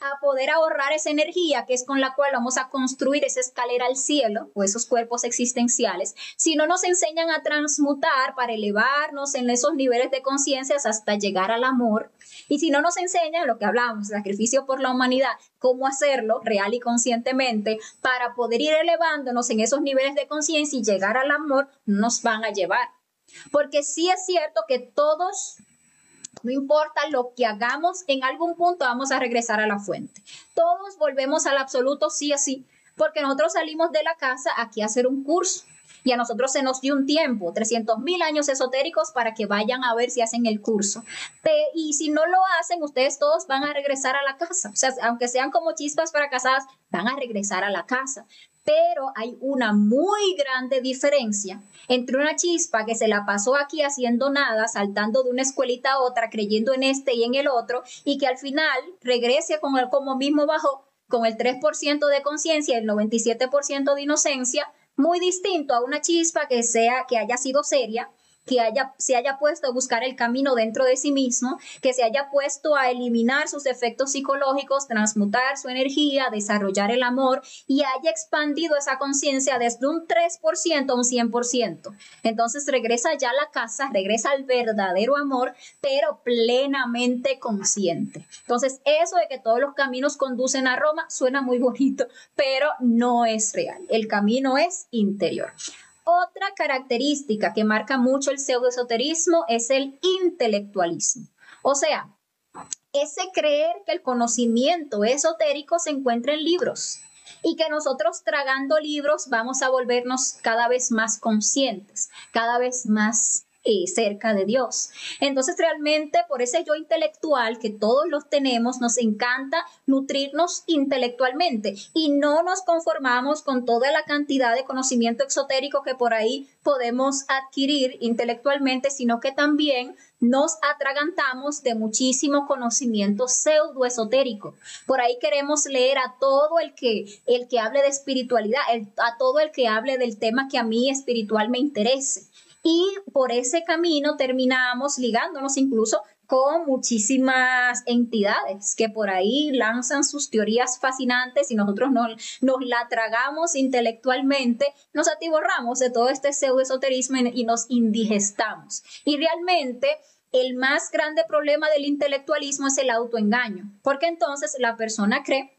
a poder ahorrar esa energía que es con la cual vamos a construir esa escalera al cielo o esos cuerpos existenciales, si no nos enseñan a transmutar para elevarnos en esos niveles de conciencias hasta llegar al amor, y si no nos enseñan lo que hablamos, sacrificio por la humanidad, cómo hacerlo real y conscientemente para poder ir elevándonos en esos niveles de conciencia y llegar al amor, nos van a llevar. Porque sí es cierto que todos No importa lo que hagamos, en algún punto vamos a regresar a la fuente. Todos volvemos al absoluto sí o sí, porque nosotros salimos de la casa aquí a hacer un curso. Y a nosotros se nos dio un tiempo, 300.000 años esotéricos, para que vayan a ver si hacen el curso. Y si no lo hacen, ustedes todos van a regresar a la casa. O sea, aunque sean como chispas fracasadas, van a regresar a la casa. Pero hay una muy grande diferencia entre una chispa que se la pasó aquí haciendo nada, saltando de una escuelita a otra, creyendo en este y en el otro, y que al final regrese con el como mismo bajó, con el 3% de conciencia y el 97% de inocencia, muy distinto a una chispa que haya sido seria, que se haya puesto a buscar el camino dentro de sí mismo, que se haya puesto a eliminar sus efectos psicológicos, transmutar su energía, desarrollar el amor y haya expandido esa conciencia desde un 3% a un 100%. Entonces regresa ya a la casa, regresa al verdadero amor, pero plenamente consciente. Entonces eso de que todos los caminos conducen a Roma suena muy bonito, pero no es real. El camino es interior. Otra característica que marca mucho el pseudoesoterismo es el intelectualismo. O sea, ese creer que el conocimiento esotérico se encuentra en libros y que nosotros tragando libros vamos a volvernos cada vez más conscientes, cada vez más cerca de Dios. Entonces realmente por ese yo intelectual que todos los tenemos, nos encanta nutrirnos intelectualmente y no nos conformamos con toda la cantidad de conocimiento exotérico que por ahí podemos adquirir intelectualmente, sino que también nos atragantamos de muchísimo conocimiento pseudoesotérico. Por ahí queremos leer a todo el que hable de espiritualidad, a todo el que hable del tema que a mí espiritual me interese. Y por ese camino terminamos ligándonos incluso con muchísimas entidades que por ahí lanzan sus teorías fascinantes y nosotros nos la tragamos intelectualmente, nos atiborramos de todo este pseudoesoterismo y nos indigestamos. Y realmente el más grande problema del intelectualismo es el autoengaño, porque entonces la persona cree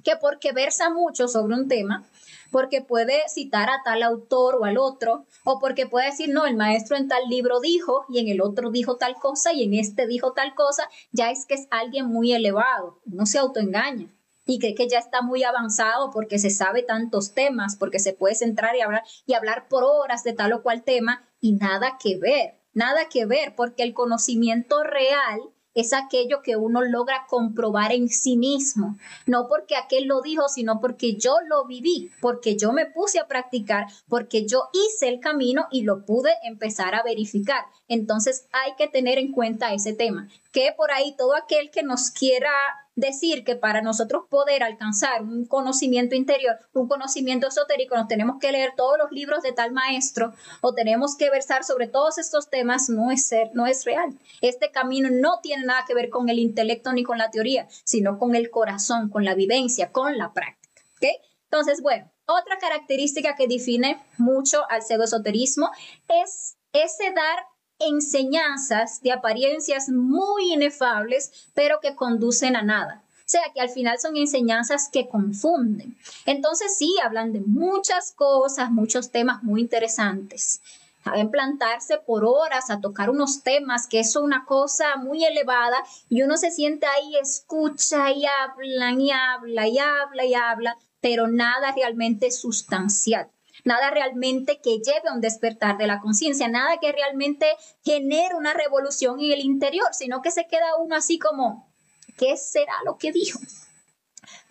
que porque versa mucho sobre un tema, porque puede citar a tal autor o al otro, o porque puede decir, no, el maestro en tal libro dijo, y en el otro dijo tal cosa, y en este dijo tal cosa, ya es que es alguien muy elevado. Uno se autoengaña y cree que ya está muy avanzado porque se sabe tantos temas, porque se puede centrar y hablar por horas de tal o cual tema, y nada que ver, porque el conocimiento real es aquello que uno logra comprobar en sí mismo, no porque aquel lo dijo, sino porque yo lo viví, porque yo me puse a practicar, porque yo hice el camino y lo pude empezar a verificar. Entonces hay que tener en cuenta ese tema, que por ahí todo aquel que nos quiera decir que para nosotros poder alcanzar un conocimiento interior, un conocimiento esotérico, nos tenemos que leer todos los libros de tal maestro o tenemos que versar sobre todos estos temas, no es real. Este camino no tiene nada que ver con el intelecto ni con la teoría, sino con el corazón, con la vivencia, con la práctica. ¿Okay? Entonces, bueno, otra característica que define mucho al pseudoesoterismo es ese dar enseñanzas de apariencias muy inefables, pero que conducen a nada. O sea, que al final son enseñanzas que confunden. Entonces sí, hablan de muchas cosas, muchos temas muy interesantes. Saben plantarse por horas a tocar unos temas que es una cosa muy elevada y uno se siente ahí, escucha y hablan y habla y habla y habla, pero nada realmente sustancial. Nada realmente que lleve a un despertar de la conciencia, nada que realmente genere una revolución en el interior, sino que se queda uno así como, ¿qué será lo que dijo?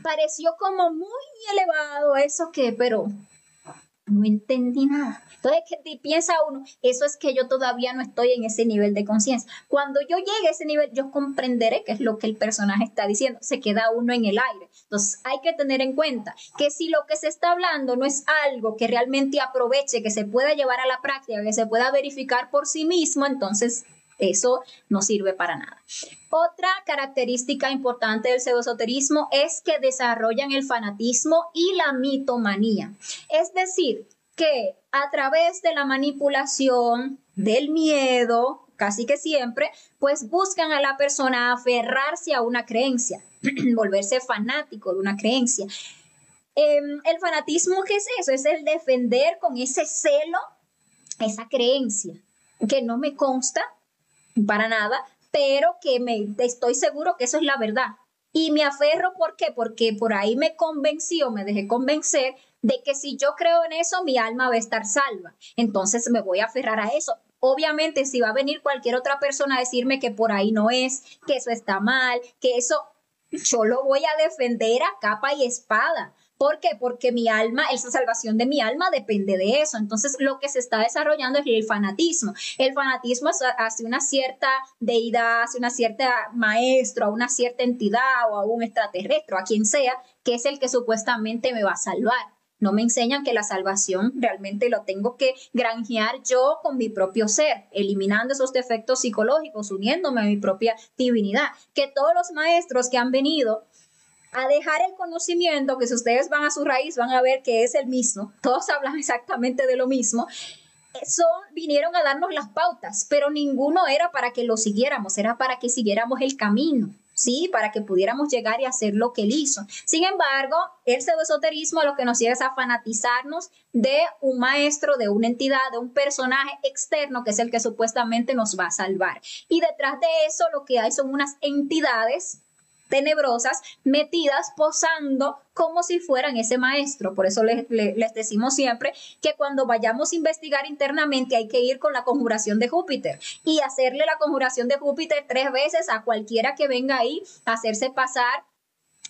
Pareció como muy elevado eso pero no entendí nada. Entonces piensa uno, eso es que yo todavía no estoy en ese nivel de conciencia. Cuando yo llegue a ese nivel, yo comprenderé qué es lo que el personaje está diciendo. Se queda uno en el aire. Entonces hay que tener en cuenta que si lo que se está hablando no es algo que realmente aproveche, que se pueda llevar a la práctica, que se pueda verificar por sí mismo, entonces eso no sirve para nada. Otra característica importante del pseudoesoterismo es que desarrollan el fanatismo y la mitomanía. Es decir, que a través de la manipulación, del miedo, casi que siempre, pues buscan a la persona aferrarse a una creencia, volverse fanático de una creencia. El fanatismo, ¿qué es eso? Es el defender con ese celo esa creencia, que no me consta para nada, pero que estoy seguro que eso es la verdad. Y me aferro, ¿por qué? Porque por ahí me convencí o me dejé convencer de que si yo creo en eso, mi alma va a estar salva. Entonces me voy a aferrar a eso. Obviamente, si va a venir cualquier otra persona a decirme que por ahí no es, que eso está mal, que eso, yo lo voy a defender a capa y espada. ¿Por qué? Porque mi alma, esa salvación de mi alma depende de eso. Entonces, lo que se está desarrollando es el fanatismo. El fanatismo es hacia una cierta deidad, hacia una cierta maestro, a una cierta entidad o a un extraterrestre, o a quien sea, que es el que supuestamente me va a salvar. No me enseñan que la salvación realmente lo tengo que granjear yo con mi propio ser, eliminando esos defectos psicológicos, uniéndome a mi propia divinidad. Que todos los maestros que han venido a dejar el conocimiento, que si ustedes van a su raíz van a ver que es el mismo, todos hablan exactamente de lo mismo, vinieron a darnos las pautas, pero ninguno era para que lo siguiéramos, era para que siguiéramos el camino, ¿sí? Para que pudiéramos llegar y hacer lo que él hizo. Sin embargo, el pseudoesoterismo lo que nos lleva es a fanatizarnos de un maestro, de una entidad, de un personaje externo que es el que supuestamente nos va a salvar. Y detrás de eso lo que hay son unas entidades tenebrosas metidas posando como si fueran ese maestro. Por eso les decimos siempre que cuando vayamos a investigar internamente hay que ir con la conjuración de Júpiter y hacerle la conjuración de Júpiter 3 veces a cualquiera que venga ahí a hacerse pasar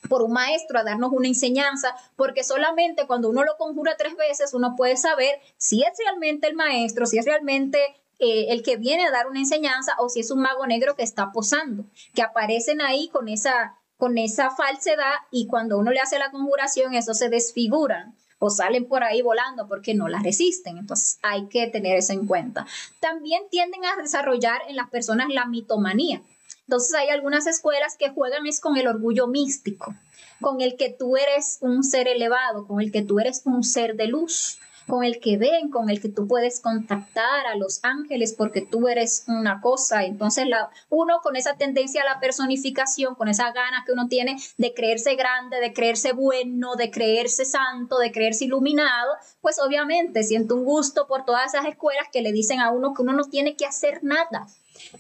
por un maestro, a darnos una enseñanza, porque solamente cuando uno lo conjura 3 veces uno puede saber si es realmente el maestro, si es realmente el que viene a dar una enseñanza o si es un mago negro que está posando, que aparecen ahí con esa falsedad y cuando uno le hace la conjuración eso se desfiguran o salen por ahí volando porque no la resisten. Entonces hay que tener eso en cuenta. También tienden a desarrollar en las personas la mitomanía. Entonces hay algunas escuelas que juegan es con el orgullo místico, con el que tú eres un ser elevado, con el que tú eres un ser de luz, con el que ven, con el que tú puedes contactar a los ángeles porque tú eres una cosa. Entonces uno con esa tendencia a la personificación, con esa ganas que uno tiene de creerse grande, de creerse bueno, de creerse santo, de creerse iluminado, pues obviamente siente un gusto por todas esas escuelas que le dicen a uno que uno no tiene que hacer nada.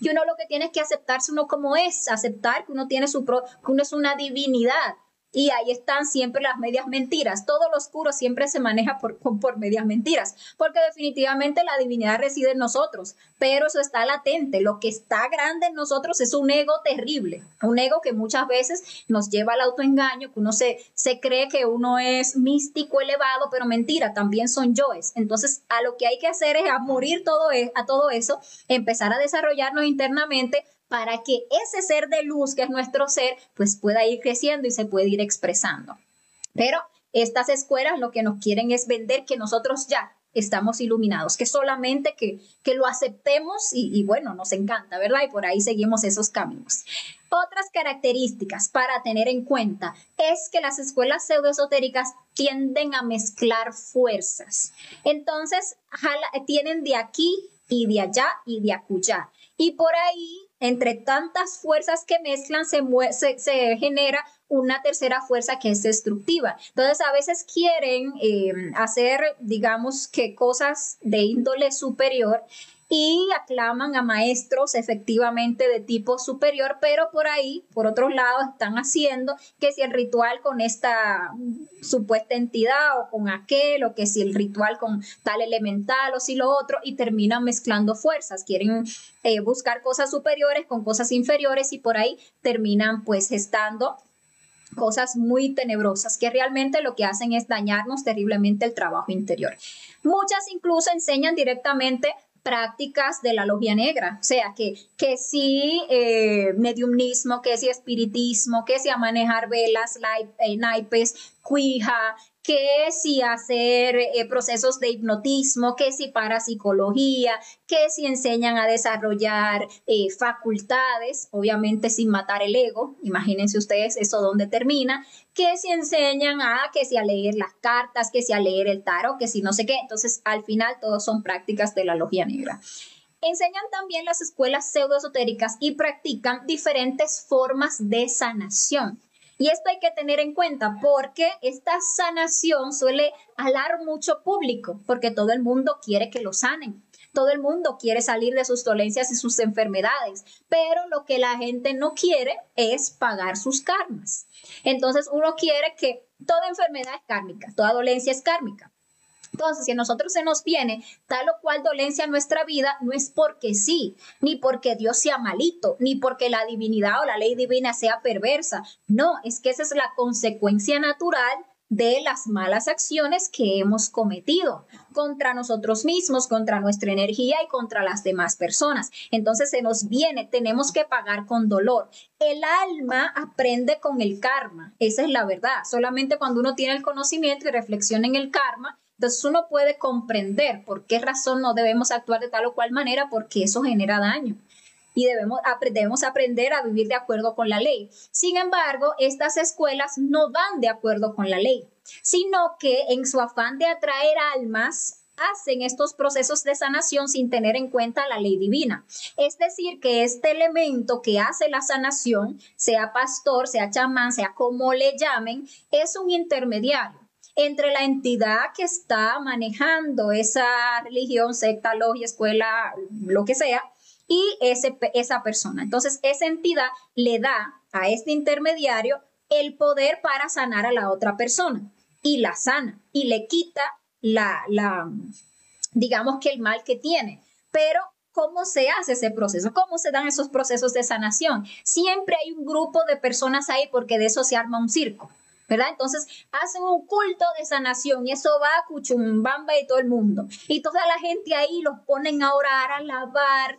Y uno lo que tiene es que aceptarse uno como es, aceptar que uno tiene que uno es una divinidad. Y ahí están siempre las medias mentiras. Todo lo oscuro siempre se maneja por medias mentiras, porque definitivamente la divinidad reside en nosotros, pero eso está latente. Lo que está grande en nosotros es un ego terrible, un ego que muchas veces nos lleva al autoengaño, que uno se cree que uno es místico, elevado, pero mentira, también son yoes. Entonces, a lo que hay que hacer es a morir a todo eso, empezar a desarrollarnos internamente, para que ese ser de luz que es nuestro ser, pues pueda ir creciendo y se pueda ir expresando. Pero estas escuelas lo que nos quieren es vender que nosotros ya estamos iluminados, que solamente que lo aceptemos y bueno, nos encanta, ¿verdad? Y por ahí seguimos esos caminos. Otras características para tener en cuenta es que las escuelas pseudoesotéricas tienden a mezclar fuerzas. Entonces, tienen de aquí y de allá y de acullá. Y por ahí, entre tantas fuerzas que mezclan, se genera una tercera fuerza que es destructiva. Entonces, a veces quieren hacer, digamos, que cosas de índole superior y aclaman a maestros efectivamente de tipo superior, pero por ahí, por otros lados, están haciendo que si el ritual con esta supuesta entidad o con aquel, o que si el ritual con tal elemental o si lo otro, y terminan mezclando fuerzas, quieren buscar cosas superiores con cosas inferiores y por ahí terminan pues gestando cosas muy tenebrosas que realmente lo que hacen es dañarnos terriblemente el trabajo interior. Muchas incluso enseñan directamente prácticas de la logia negra, o sea, que sí mediumnismo, que sí espiritismo, que sí a manejar velas, naipes, cuija, que si hacer procesos de hipnotismo, que si parapsicología, que si enseñan a desarrollar facultades, obviamente sin matar el ego, imagínense ustedes eso dónde termina, que si enseñan que si a leer las cartas, que si a leer el tarot, que si no sé qué, entonces al final todos son prácticas de la logia negra. Enseñan también las escuelas pseudoesotéricas y practican diferentes formas de sanación. Y esto hay que tener en cuenta porque esta sanación suele alar mucho público porque todo el mundo quiere que lo sanen. Todo el mundo quiere salir de sus dolencias y sus enfermedades, pero lo que la gente no quiere es pagar sus karmas. Entonces uno quiere que toda enfermedad es kármica, toda dolencia es kármica. Entonces, si a nosotros se nos viene tal o cual dolencia en nuestra vida, no es porque sí, ni porque Dios sea malito, ni porque la divinidad o la ley divina sea perversa. No, es que esa es la consecuencia natural de las malas acciones que hemos cometido contra nosotros mismos, contra nuestra energía y contra las demás personas. Entonces se nos viene, tenemos que pagar con dolor. El alma aprende con el karma, esa es la verdad. Solamente cuando uno tiene el conocimiento y reflexiona en el karma, entonces uno puede comprender por qué razón no debemos actuar de tal o cual manera, porque eso genera daño. Y debemos aprender a vivir de acuerdo con la ley. Sin embargo, estas escuelas no van de acuerdo con la ley, sino que en su afán de atraer almas, hacen estos procesos de sanación sin tener en cuenta la ley divina. Es decir, que este elemento que hace la sanación, sea pastor, sea chamán, sea como le llamen, es un intermediario entre la entidad que está manejando esa religión, secta, logia, escuela, lo que sea, y esa persona. Entonces, esa entidad le da a este intermediario el poder para sanar a la otra persona y la sana y le quita digamos que el mal que tiene. Pero ¿cómo se hace ese proceso? ¿Cómo se dan esos procesos de sanación? Siempre hay un grupo de personas ahí porque de eso se arma un circo, ¿verdad? Entonces hacen un culto de sanación y eso va a Cuchumbamba y todo el mundo. Y toda la gente ahí los ponen a orar, a alabar,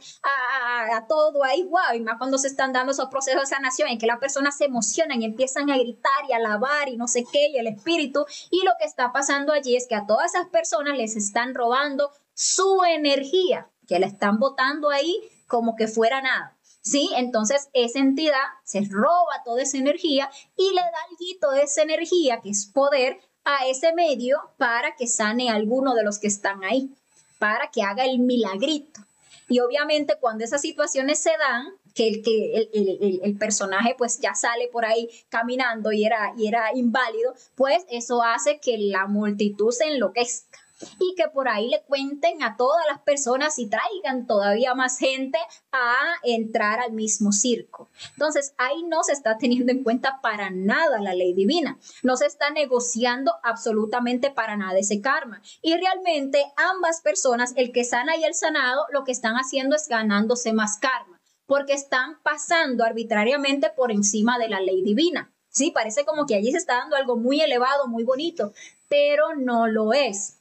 a todo ahí, wow. Y más cuando se están dando esos procesos de sanación en que las personas se emocionan y empiezan a gritar y a alabar y no sé qué, y el espíritu. Y lo que está pasando allí es que a todas esas personas les están robando su energía, que la están botando ahí como que fuera nada. ¿Sí? Entonces esa entidad se roba toda esa energía y le da algo de esa energía, que es poder, a ese medio para que sane a alguno de los que están ahí, para que haga el milagrito. Y obviamente cuando esas situaciones se dan, que el personaje pues ya sale por ahí caminando y era inválido, pues eso hace que la multitud se enloquezca y que por ahí le cuenten a todas las personas y traigan todavía más gente a entrar al mismo circo. Entonces, ahí no se está teniendo en cuenta para nada la ley divina, no se está negociando absolutamente para nada ese karma. Y realmente ambas personas, el que sana y el sanado, lo que están haciendo es ganándose más karma, porque están pasando arbitrariamente por encima de la ley divina. Sí, parece como que allí se está dando algo muy elevado, muy bonito, pero no lo es.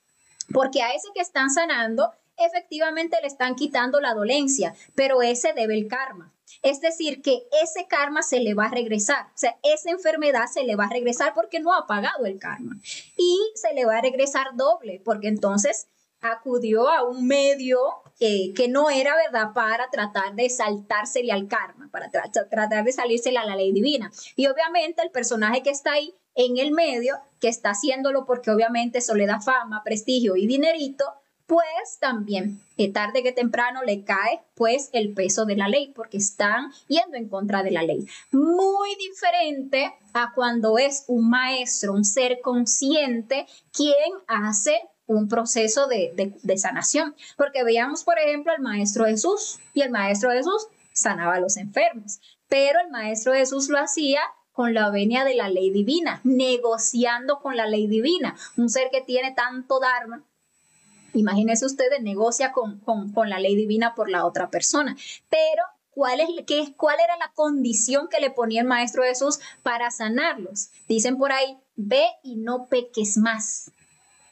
Porque a ese que están sanando, efectivamente le están quitando la dolencia, pero ese debe el karma. Es decir, que ese karma se le va a regresar. O sea, esa enfermedad se le va a regresar porque no ha pagado el karma. Y se le va a regresar doble, porque entonces acudió a un medio que no era, ¿verdad?, para tratar de saltársele al karma, para tratar de salírsele a la ley divina. Y obviamente el personaje que está ahí en el medio, que está haciéndolo porque obviamente eso le da fama, prestigio y dinerito, pues también tarde que temprano le cae pues el peso de la ley, porque están yendo en contra de la ley. Muy diferente a cuando es un maestro, un ser consciente, quien hace un proceso de sanación. Porque veamos, por ejemplo, al Maestro Jesús, y el Maestro Jesús sanaba a los enfermos, pero el Maestro Jesús lo hacía con la venia de la ley divina, negociando con la ley divina. Un ser que tiene tanto dharma, imagínense ustedes, negocia con la ley divina por la otra persona. Pero ¿cuál era la condición que le ponía el Maestro Jesús para sanarlos? Dicen por ahí, ve y no peques más.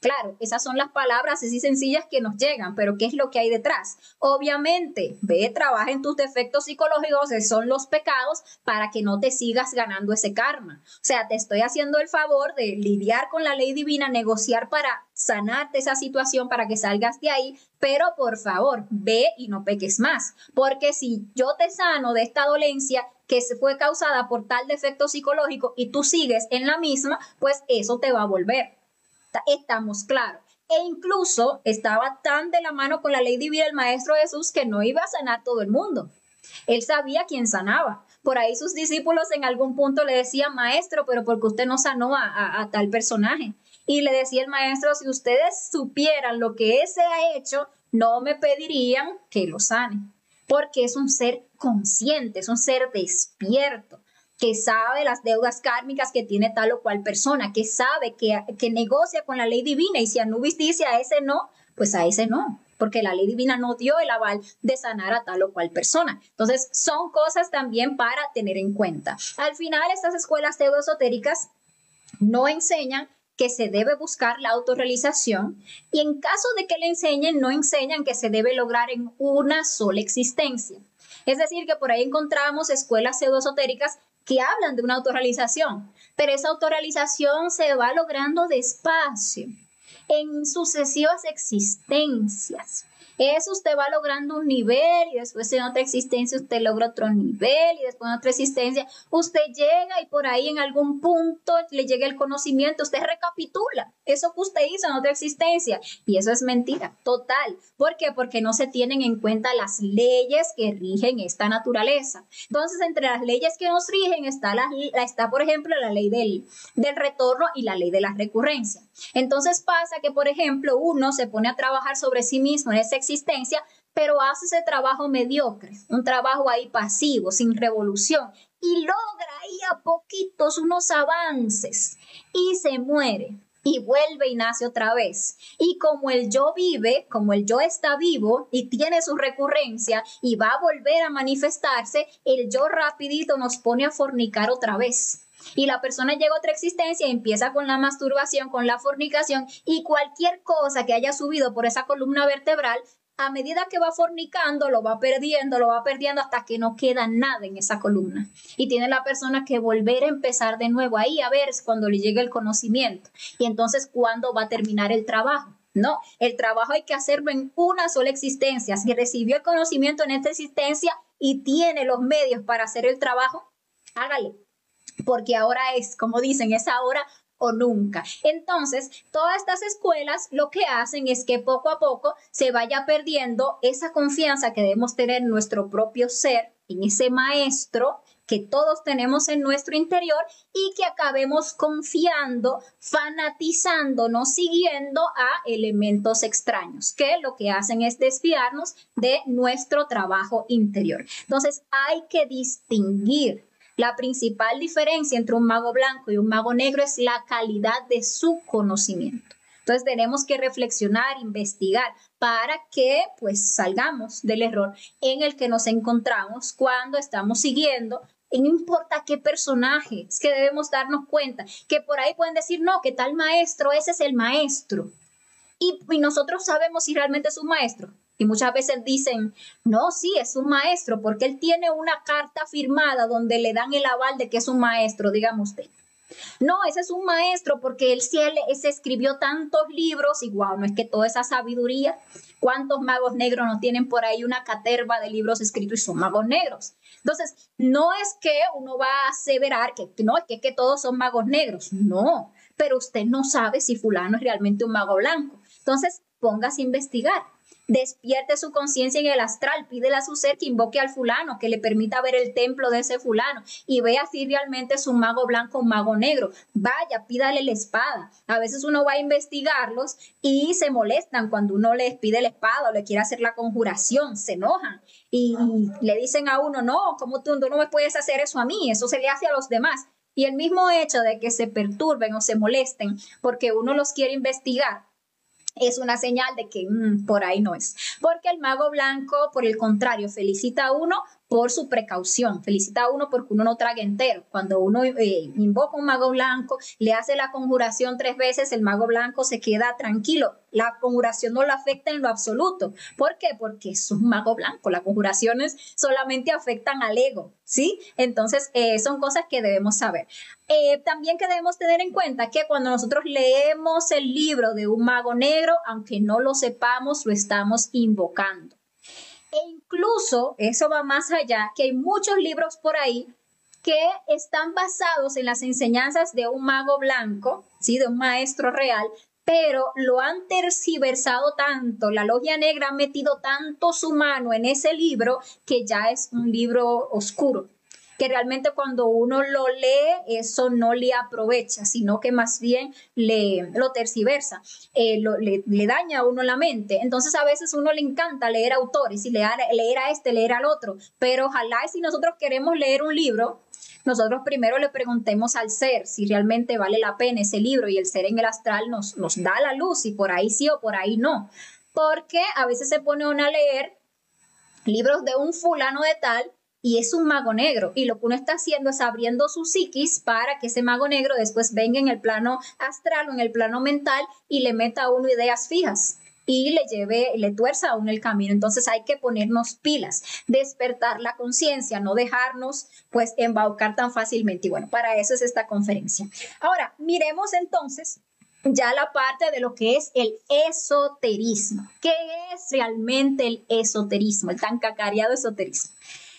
Claro, esas son las palabras así sencillas que nos llegan, pero ¿qué es lo que hay detrás? Obviamente, ve, trabaja en tus defectos psicológicos, que son los pecados, para que no te sigas ganando ese karma. O sea, te estoy haciendo el favor de lidiar con la ley divina, negociar para sanarte esa situación, para que salgas de ahí, pero por favor, ve y no peques más, porque si yo te sano de esta dolencia que se fue causada por tal defecto psicológico y tú sigues en la misma, pues eso te va a volver. Estamos claros. E incluso estaba tan de la mano con la ley divina el Maestro Jesús que no iba a sanar todo el mundo. Él sabía quién sanaba. Por ahí sus discípulos en algún punto le decían, maestro, pero ¿por qué usted no sanó a tal personaje? Y le decía el maestro, si ustedes supieran lo que ese ha hecho, no me pedirían que lo sane, porque es un ser consciente, es un ser despierto, que sabe las deudas kármicas que tiene tal o cual persona, que sabe que negocia con la ley divina, y si Anubis dice a ese no, pues a ese no, porque la ley divina no dio el aval de sanar a tal o cual persona. Entonces, son cosas también para tener en cuenta. Al final, estas escuelas pseudoesotéricas no enseñan que se debe buscar la autorrealización, y en caso de que le enseñen, no enseñan que se debe lograr en una sola existencia. Es decir, que por ahí encontramos escuelas pseudoesotéricas que hablan de una autorrealización, pero esa autorrealización se va logrando despacio, en sucesivas existencias. Eso usted va logrando un nivel y después en otra existencia usted logra otro nivel y después en otra existencia usted llega y por ahí en algún punto le llega el conocimiento, usted recapitula eso que usted hizo en otra existencia, y eso es mentira total. ¿Por qué? Porque no se tienen en cuenta las leyes que rigen esta naturaleza. Entonces, entre las leyes que nos rigen está, por ejemplo, la ley del retorno y la ley de la recurrencia. Entonces pasa que, por ejemplo, uno se pone a trabajar sobre sí mismo en esa existencia, pero hace ese trabajo mediocre, un trabajo ahí pasivo, sin revolución, y logra ahí a poquitos unos avances y se muere y vuelve y nace otra vez. Y como el yo vive, como el yo está vivo y tiene su recurrencia y va a volver a manifestarse, el yo rapidito nos pone a fornicar otra vez. Y la persona llega a otra existencia y empieza con la masturbación, con la fornicación, y cualquier cosa que haya subido por esa columna vertebral, a medida que va fornicando, lo va perdiendo hasta que no queda nada en esa columna. Y tiene la persona que volver a empezar de nuevo ahí a ver cuando le llegue el conocimiento. Y entonces, ¿cuándo va a terminar el trabajo? No, el trabajo hay que hacerlo en una sola existencia. Si recibió el conocimiento en esta existencia y tiene los medios para hacer el trabajo, hágale. Porque ahora es, como dicen, es ahora o nunca. Entonces, todas estas escuelas lo que hacen es que poco a poco se vaya perdiendo esa confianza que debemos tener en nuestro propio ser, en ese maestro que todos tenemos en nuestro interior, y que acabemos confiando, fanatizándonos, siguiendo a elementos extraños, que lo que hacen es desviarnos de nuestro trabajo interior. Entonces, hay que distinguir. La principal diferencia entre un mago blanco y un mago negro es la calidad de su conocimiento. Entonces tenemos que reflexionar, investigar para que pues salgamos del error en el que nos encontramos cuando estamos siguiendo, y no importa qué personaje, es que debemos darnos cuenta que por ahí pueden decir, no, que tal maestro, ese es el maestro. Y nosotros sabemos si realmente es un maestro. Y muchas veces dicen, no, sí, es un maestro, porque él tiene una carta firmada donde le dan el aval de que es un maestro, dígame usted. No, ese es un maestro porque él se escribió tantos libros y wow, no es que toda esa sabiduría, ¿cuántos magos negros no tienen por ahí una caterva de libros escritos y son magos negros? Entonces, no es que uno va a aseverar que no, es que todos son magos negros, no, pero usted no sabe si fulano es realmente un mago blanco. Entonces, póngase a investigar. Despierte su conciencia en el astral, pídele a su ser que invoque al fulano, que le permita ver el templo de ese fulano y vea si realmente es un mago blanco o un mago negro. Vaya, pídale la espada. A veces uno va a investigarlos y se molestan cuando uno les pide la espada o le quiere hacer la conjuración, se enojan y le dicen a uno, no, ¿cómo tú no me puedes hacer eso a mí? Eso se le hace a los demás. Y el mismo hecho de que se perturben o se molesten porque uno los quiere investigar es una señal de que por ahí no es. Porque el mago blanco, por el contrario, felicita a uno por su precaución, felicita a uno porque uno no traga entero. Cuando uno invoca un mago blanco, le hace la conjuración 3 veces, el mago blanco se queda tranquilo. La conjuración no lo afecta en lo absoluto. ¿Por qué? Porque es un mago blanco. Las conjuraciones solamente afectan al ego, ¿sí? Entonces, son cosas que debemos saber. También que debemos tener en cuenta que cuando nosotros leemos el libro de un mago negro, aunque no lo sepamos, lo estamos invocando. E incluso, eso va más allá, que hay muchos libros por ahí que están basados en las enseñanzas de un mago blanco, ¿sí? De un maestro real, pero lo han tergiversado tanto, la logia negra ha metido tanto su mano en ese libro que ya es un libro oscuro. que realmente cuando uno lo lee, eso no le aprovecha, sino que más bien lo tergiversa, le daña a uno la mente. Entonces a veces a uno le encanta leer autores y leer a este, leer al otro, pero ojalá si nosotros queremos leer un libro, nosotros primero le preguntemos al ser si realmente vale la pena ese libro, y el ser en el astral nos da la luz y por ahí sí o por ahí no. Porque a veces se pone uno a leer libros de un fulano de tal y es un mago negro, y lo que uno está haciendo es abriendo su psiquis para que ese mago negro después venga en el plano astral o en el plano mental y le meta a uno ideas fijas y le tuerza a uno el camino. Entonces hay que ponernos pilas, despertar la conciencia, no dejarnos pues embaucar tan fácilmente. Y bueno, para eso es esta conferencia. Ahora, miremos entonces ya la parte de lo que es el esoterismo. ¿Qué es realmente el esoterismo, el tan cacareado esoterismo?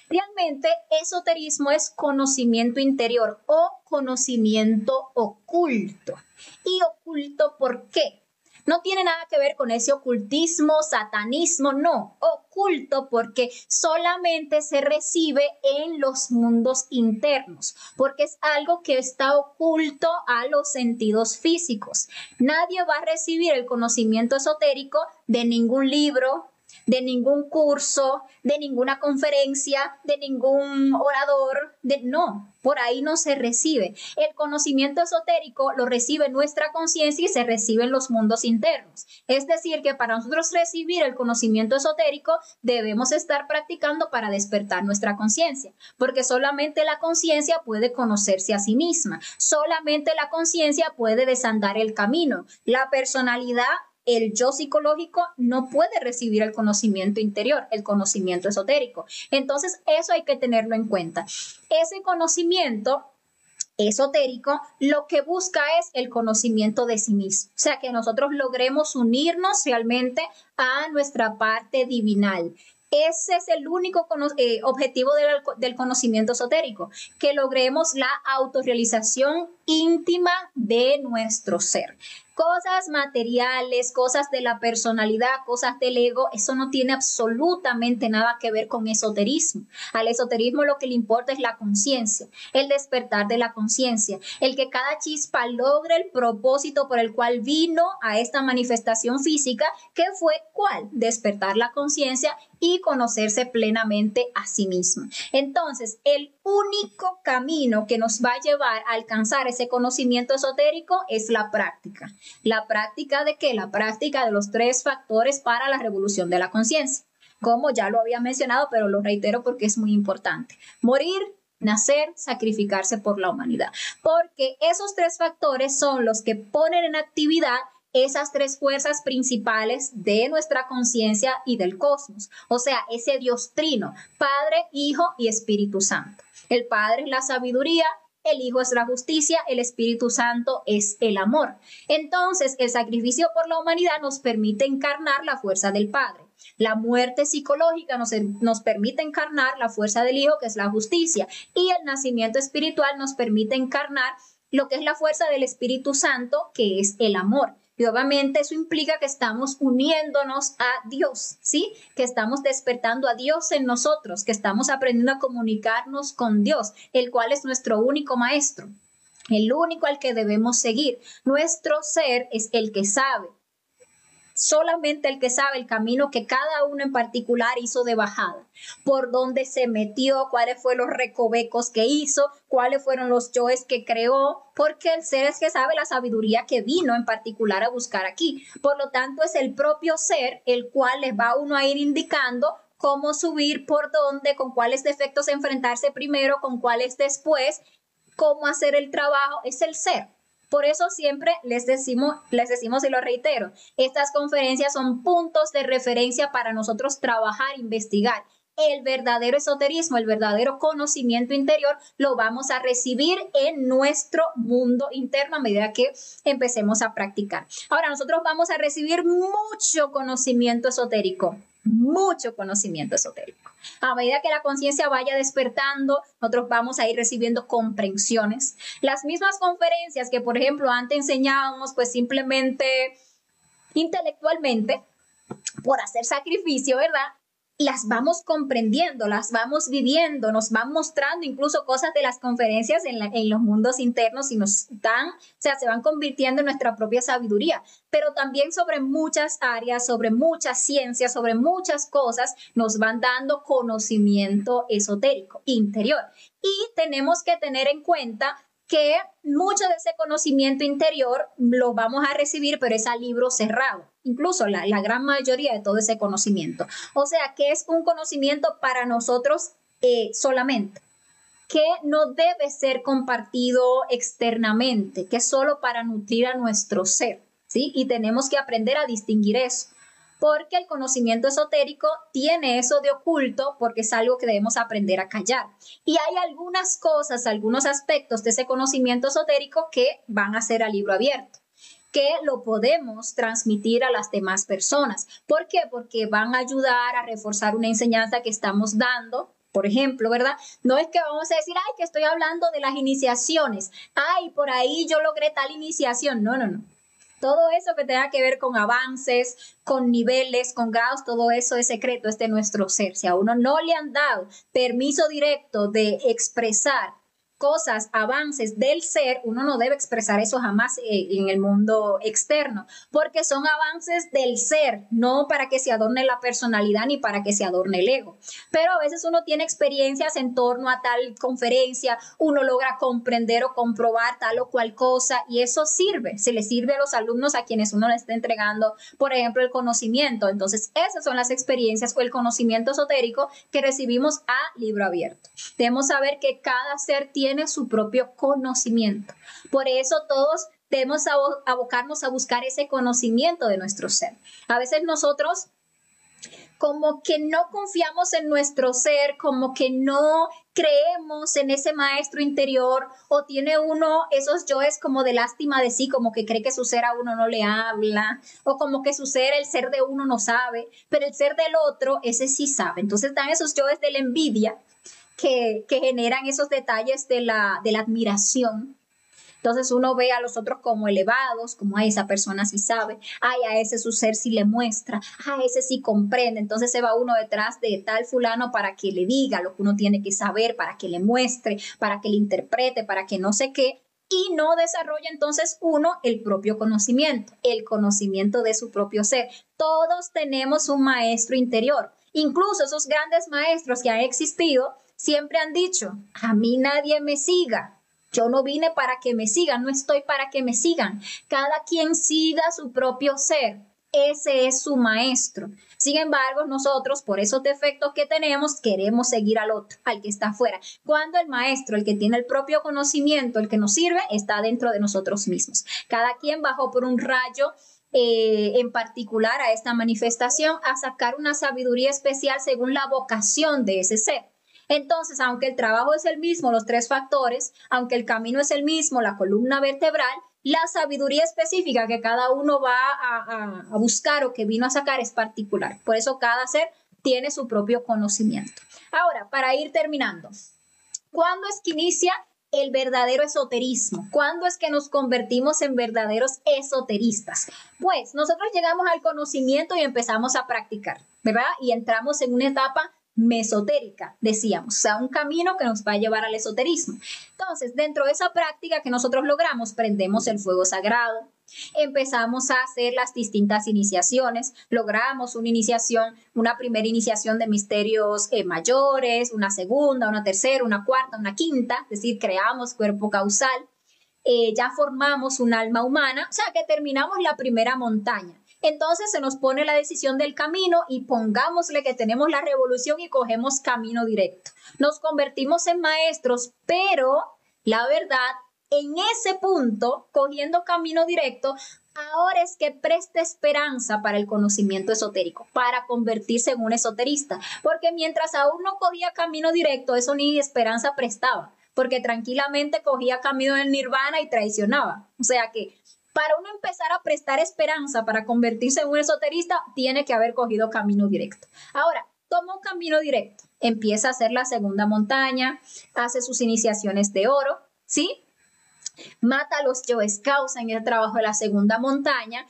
Realmente, esoterismo es conocimiento interior o conocimiento oculto. ¿Y oculto por qué? No tiene nada que ver con ese ocultismo, satanismo, no. Oculto porque solamente se recibe en los mundos internos, porque es algo que está oculto a los sentidos físicos. Nadie va a recibir el conocimiento esotérico de ningún libro, de ningún curso, de ninguna conferencia, de ningún orador, no, por ahí no se recibe. El conocimiento esotérico lo recibe nuestra conciencia y se recibe en los mundos internos. Es decir, que para nosotros recibir el conocimiento esotérico debemos estar practicando para despertar nuestra conciencia, porque solamente la conciencia puede conocerse a sí misma, solamente la conciencia puede desandar el camino. La personalidad, el yo psicológico, no puede recibir el conocimiento interior, el conocimiento esotérico. Entonces, eso hay que tenerlo en cuenta. Ese conocimiento esotérico lo que busca es el conocimiento de sí mismo, o sea, que nosotros logremos unirnos realmente a nuestra parte divinal. Ese es el único objetivo del conocimiento esotérico, que logremos la autorrealización íntima de nuestro ser. Cosas materiales, cosas de la personalidad, cosas del ego, eso no tiene absolutamente nada que ver con esoterismo. Al esoterismo lo que le importa es la conciencia, el despertar de la conciencia, el que cada chispa logre el propósito por el cual vino a esta manifestación física, que fue ¿cuál? Despertar la conciencia y conocerse plenamente a sí mismo. Entonces, el único camino que nos va a llevar a alcanzar ese conocimiento esotérico es la práctica. ¿La práctica de qué? La práctica de los 3 factores para la revolución de la conciencia. Como ya lo había mencionado, pero lo reitero porque es muy importante. Morir, nacer, sacrificarse por la humanidad. Porque esos 3 factores son los que ponen en actividad esas 3 fuerzas principales de nuestra conciencia y del cosmos. O sea, ese Dios trino, Padre, Hijo y Espíritu Santo. El Padre es la sabiduría, el Hijo es la justicia, el Espíritu Santo es el amor. Entonces, el sacrificio por la humanidad nos permite encarnar la fuerza del Padre. La muerte psicológica nos permite encarnar la fuerza del Hijo, que es la justicia. Y el nacimiento espiritual nos permite encarnar lo que es la fuerza del Espíritu Santo, que es el amor. Y obviamente eso implica que estamos uniéndonos a Dios, ¿sí? Que estamos despertando a Dios en nosotros, que estamos aprendiendo a comunicarnos con Dios, el cual es nuestro único maestro, el único al que debemos seguir. Nuestro ser es el que sabe, solamente el que sabe el camino que cada uno en particular hizo de bajada, por dónde se metió, cuáles fueron los recovecos que hizo, cuáles fueron los yoes que creó, porque el ser es que sabe la sabiduría que vino en particular a buscar aquí. Por lo tanto, es el propio ser el cual les va a uno a ir indicando cómo subir, por dónde, con cuáles defectos enfrentarse primero, con cuáles después, cómo hacer el trabajo. Es el ser. Por eso siempre les decimos y lo reitero, estas conferencias son puntos de referencia para nosotros trabajar, investigar. El verdadero esoterismo, el verdadero conocimiento interior, lo vamos a recibir en nuestro mundo interno a medida que empecemos a practicar. Ahora, nosotros vamos a recibir mucho conocimiento esotérico. Mucho conocimiento esotérico. A medida que la conciencia vaya despertando, nosotros vamos a ir recibiendo comprensiones. Las mismas conferencias que, por ejemplo, antes enseñábamos, pues simplemente intelectualmente, por hacer sacrificio, ¿verdad? las vamos comprendiendo, las vamos viviendo, nos van mostrando incluso cosas de las conferencias en los mundos internos y nos dan, o sea, se van convirtiendo en nuestra propia sabiduría, pero también sobre muchas áreas, sobre muchas ciencias, sobre muchas cosas, nos van dando conocimiento esotérico interior. Y tenemos que tener en cuenta que mucho de ese conocimiento interior lo vamos a recibir, pero es a libro cerrado, incluso la gran mayoría de todo ese conocimiento. O sea, que es un conocimiento para nosotros solamente, que no debe ser compartido externamente, que es solo para nutrir a nuestro ser, ¿sí? Y tenemos que aprender a distinguir eso, porque el conocimiento esotérico tiene eso de oculto, porque es algo que debemos aprender a callar. Y hay algunas cosas, algunos aspectos de ese conocimiento esotérico que van a ser a libro abierto, que lo podemos transmitir a las demás personas. ¿Por qué? Porque van a ayudar a reforzar una enseñanza que estamos dando. Por ejemplo, ¿verdad? No es que vamos a decir, ay, que estoy hablando de las iniciaciones. Ay, por ahí yo logré tal iniciación. No, no, no. Todo eso que tenga que ver con avances, con niveles, con grados, todo eso es secreto, es de nuestro ser. Si a uno no le han dado permiso directo de expresar cosas, avances del ser, uno no debe expresar eso jamás en el mundo externo, porque son avances del ser, no para que se adorne la personalidad ni para que se adorne el ego. Pero a veces uno tiene experiencias en torno a tal conferencia, uno logra comprender o comprobar tal o cual cosa y eso sirve, se le sirve a los alumnos a quienes uno le está entregando, por ejemplo, el conocimiento. Entonces, esas son las experiencias o el conocimiento esotérico que recibimos a libro abierto. Debemos saber que cada ser tiene su propio conocimiento. Por eso todos debemos abocarnos a buscar ese conocimiento de nuestro ser. A veces nosotros como que no confiamos en nuestro ser, como que no creemos en ese maestro interior, o tiene uno esos yoes como de lástima de sí, como que cree que su ser a uno no le habla, o como que su ser, el ser de uno no sabe, pero el ser del otro, ese sí sabe. Entonces dan esos yoes de la envidia que generan esos detalles de la admiración. Entonces uno ve a los otros como elevados, como a esa persona sí sabe, ay, a ese su ser sí le muestra, a ese sí comprende. Entonces se va uno detrás de tal fulano para que le diga lo que uno tiene que saber, para que le muestre, para que le interprete, para que no sé qué. Y no desarrolla entonces uno el propio conocimiento, el conocimiento de su propio ser. Todos tenemos un maestro interior. Incluso esos grandes maestros que han existido siempre han dicho, a mí nadie me siga. Yo no vine para que me sigan, no estoy para que me sigan. Cada quien siga su propio ser. Ese es su maestro. Sin embargo, nosotros, por esos defectos que tenemos, queremos seguir al otro, al que está afuera. Cuando el maestro, el que tiene el propio conocimiento, el que nos sirve, está dentro de nosotros mismos. Cada quien bajó por un rayo en particular a esta manifestación a sacar una sabiduría especial según la vocación de ese ser. Entonces, aunque el trabajo es el mismo, los tres factores, aunque el camino es el mismo, la columna vertebral, la sabiduría específica que cada uno va a buscar o que vino a sacar es particular. Por eso cada ser tiene su propio conocimiento. Ahora, para ir terminando, ¿cuándo es que inicia el verdadero esoterismo? ¿Cuándo es que nos convertimos en verdaderos esoteristas? Pues nosotros llegamos al conocimiento y empezamos a practicar, ¿verdad? Y entramos en una etapa mesotérica, decíamos, o sea, un camino que nos va a llevar al esoterismo. Entonces, dentro de esa práctica que nosotros logramos, prendemos el fuego sagrado, empezamos a hacer las distintas iniciaciones, logramos una iniciación, una primera iniciación de misterios mayores, una segunda, una tercera, una cuarta, una quinta, es decir, creamos cuerpo causal, ya formamos un alma humana, o sea, que terminamos la primera montaña. Entonces se nos pone la decisión del camino y pongámosle que tenemos la revolución y cogemos camino directo. Nos convertimos en maestros, pero la verdad, en ese punto, cogiendo camino directo, ahora es que presta esperanza para el conocimiento esotérico, para convertirse en un esoterista, porque mientras aún no cogía camino directo, eso ni esperanza prestaba, porque tranquilamente cogía camino del nirvana y traicionaba. O sea que para uno empezar a prestar esperanza para convertirse en un esoterista, tiene que haber cogido camino directo. Ahora, toma un camino directo, empieza a hacer la segunda montaña, hace sus iniciaciones de oro, ¿sí? Mata a los yoes causa en el trabajo de la segunda montaña,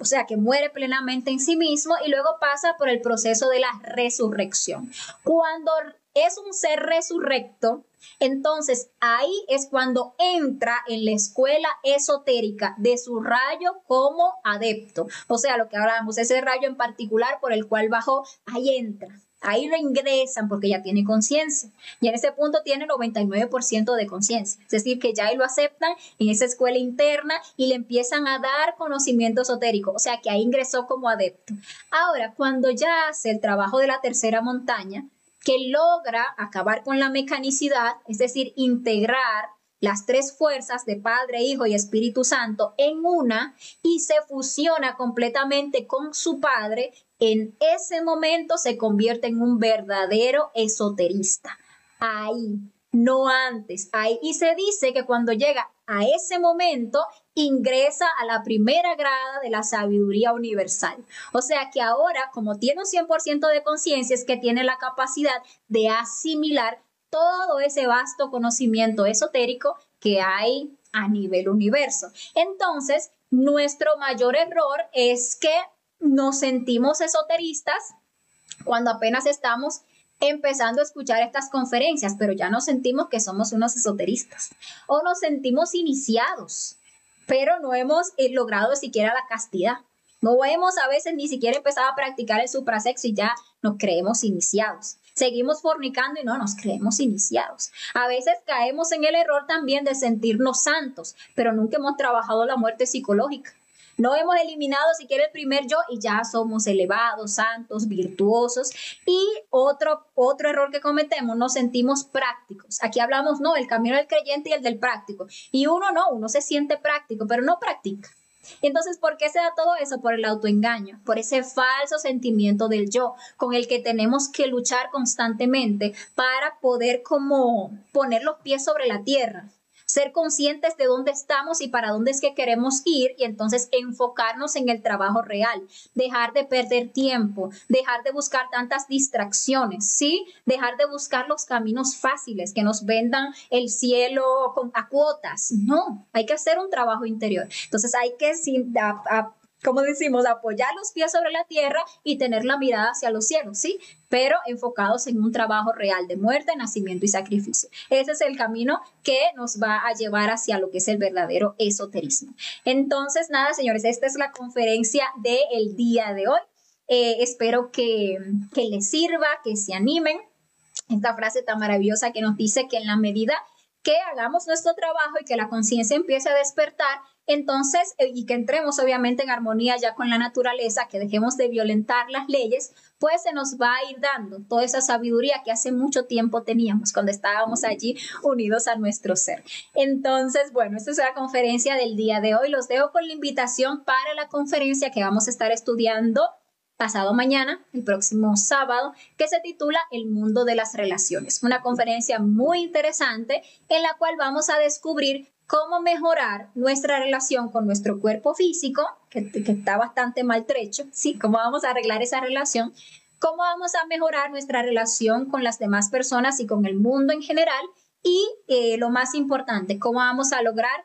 o sea, que muere plenamente en sí mismo y luego pasa por el proceso de la resurrección. Cuando es un ser resurrecto, entonces ahí es cuando entra en la escuela esotérica de su rayo como adepto. O sea, lo que hablábamos, ese rayo en particular por el cual bajó, ahí entra. Ahí lo ingresan porque ya tiene conciencia. Y en ese punto tiene 99% de conciencia. Es decir, que ya ahí lo aceptan en esa escuela interna y le empiezan a dar conocimiento esotérico. O sea, que ahí ingresó como adepto. Ahora, cuando ya hace el trabajo de la tercera montaña, que logra acabar con la mecanicidad, es decir, integrar las tres fuerzas de Padre, Hijo y Espíritu Santo en una y se fusiona completamente con su Padre, en ese momento se convierte en un verdadero esoterista. Ahí, no antes. Ahí. Y se dice que cuando llega a ese momento, ingresa a la primera grada de la sabiduría universal. O sea que ahora, como tiene un 100% de conciencia, es que tiene la capacidad de asimilar todo ese vasto conocimiento esotérico que hay a nivel universo. Entonces, nuestro mayor error es que nos sentimos esoteristas cuando apenas estamos empezando a escuchar estas conferencias, pero ya nos sentimos que somos unos esoteristas o nos sentimos iniciados, pero no hemos logrado siquiera la castidad. No hemos a veces ni siquiera empezado a practicar el suprasexo y ya nos creemos iniciados. Seguimos fornicando y no nos creemos iniciados. A veces caemos en el error también de sentirnos santos, pero nunca hemos trabajado la muerte psicológica. No hemos eliminado siquiera el primer yo y ya somos elevados, santos, virtuosos. Y otro error que cometemos, nos sentimos prácticos. Aquí hablamos, no, el camino del creyente y el del práctico. Y uno se siente práctico, pero no practica. Entonces, ¿por qué se da todo eso? Por el autoengaño, por ese falso sentimiento del yo, con el que tenemos que luchar constantemente para poder como poner los pies sobre la tierra. Ser conscientes de dónde estamos y para dónde es que queremos ir y entonces enfocarnos en el trabajo real, dejar de perder tiempo, dejar de buscar tantas distracciones, ¿sí? Dejar de buscar los caminos fáciles que nos vendan el cielo a cuotas. No, hay que hacer un trabajo interior. Entonces hay que, como decimos, apoyar los pies sobre la tierra y tener la mirada hacia los cielos, ¿sí? Pero enfocados en un trabajo real de muerte, nacimiento y sacrificio. Ese es el camino que nos va a llevar hacia lo que es el verdadero esoterismo. Entonces, nada, señores, esta es la conferencia del día de hoy. Espero que les sirva, que se animen. Esta frase tan maravillosa que nos dice que en la medida que hagamos nuestro trabajo y que la conciencia empiece a despertar, entonces, y que entremos obviamente en armonía ya con la naturaleza, que dejemos de violentar las leyes, pues se nos va a ir dando toda esa sabiduría que hace mucho tiempo teníamos cuando estábamos allí unidos a nuestro ser. Entonces, bueno, esta es la conferencia del día de hoy. Los dejo con la invitación para la conferencia que vamos a estar estudiando pasado mañana, el próximo sábado, que se titula El mundo de las relaciones. Una conferencia muy interesante en la cual vamos a descubrir cómo mejorar nuestra relación con nuestro cuerpo físico, que está bastante maltrecho, ¿sí? Cómo vamos a arreglar esa relación, cómo vamos a mejorar nuestra relación con las demás personas y con el mundo en general, y lo más importante, cómo vamos a lograr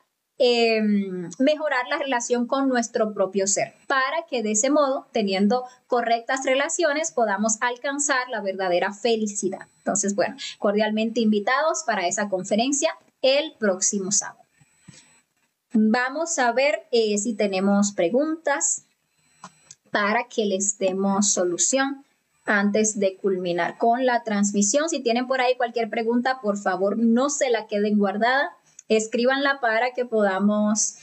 mejorar la relación con nuestro propio ser, para que de ese modo, teniendo correctas relaciones, podamos alcanzar la verdadera felicidad. Entonces, bueno, cordialmente invitados para esa conferencia el próximo sábado. Vamos a ver si tenemos preguntas para que les demos solución antes de culminar con la transmisión. Si tienen por ahí cualquier pregunta, por favor, no se la queden guardada. Escríbanla para que podamos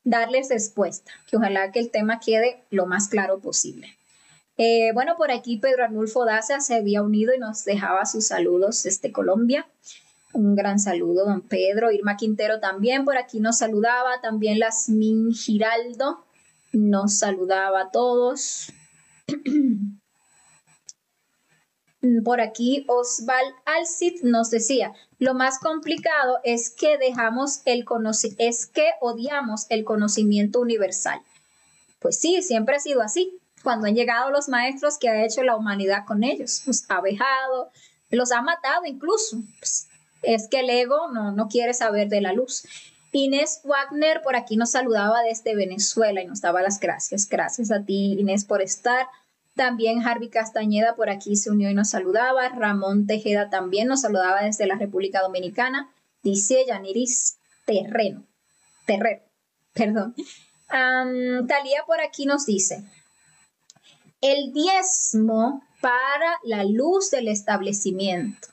darles respuesta, que ojalá que el tema quede lo más claro posible. Bueno, por aquí Pedro Arnulfo Daza se había unido y nos dejaba sus saludos desde Colombia. Un gran saludo, don Pedro. Irma Quintero también por aquí nos saludaba. También Lasmin Giraldo nos saludaba a todos. Por aquí Osval Alcid nos decía, lo más complicado es que odiamos el conocimiento universal. Pues sí, siempre ha sido así. Cuando han llegado los maestros, que ha hecho la humanidad con ellos, los ha vejado, los ha matado incluso. Pues, es que el ego no quiere saber de la luz. Inés Wagner por aquí nos saludaba desde Venezuela y nos daba las gracias. Gracias a ti, Inés, por estar. También Harvey Castañeda por aquí se unió y nos saludaba. Ramón Tejeda también nos saludaba desde la República Dominicana. Dice Yaniris Terrero, perdón. Talía por aquí nos dice, el diezmo para la luz del establecimiento.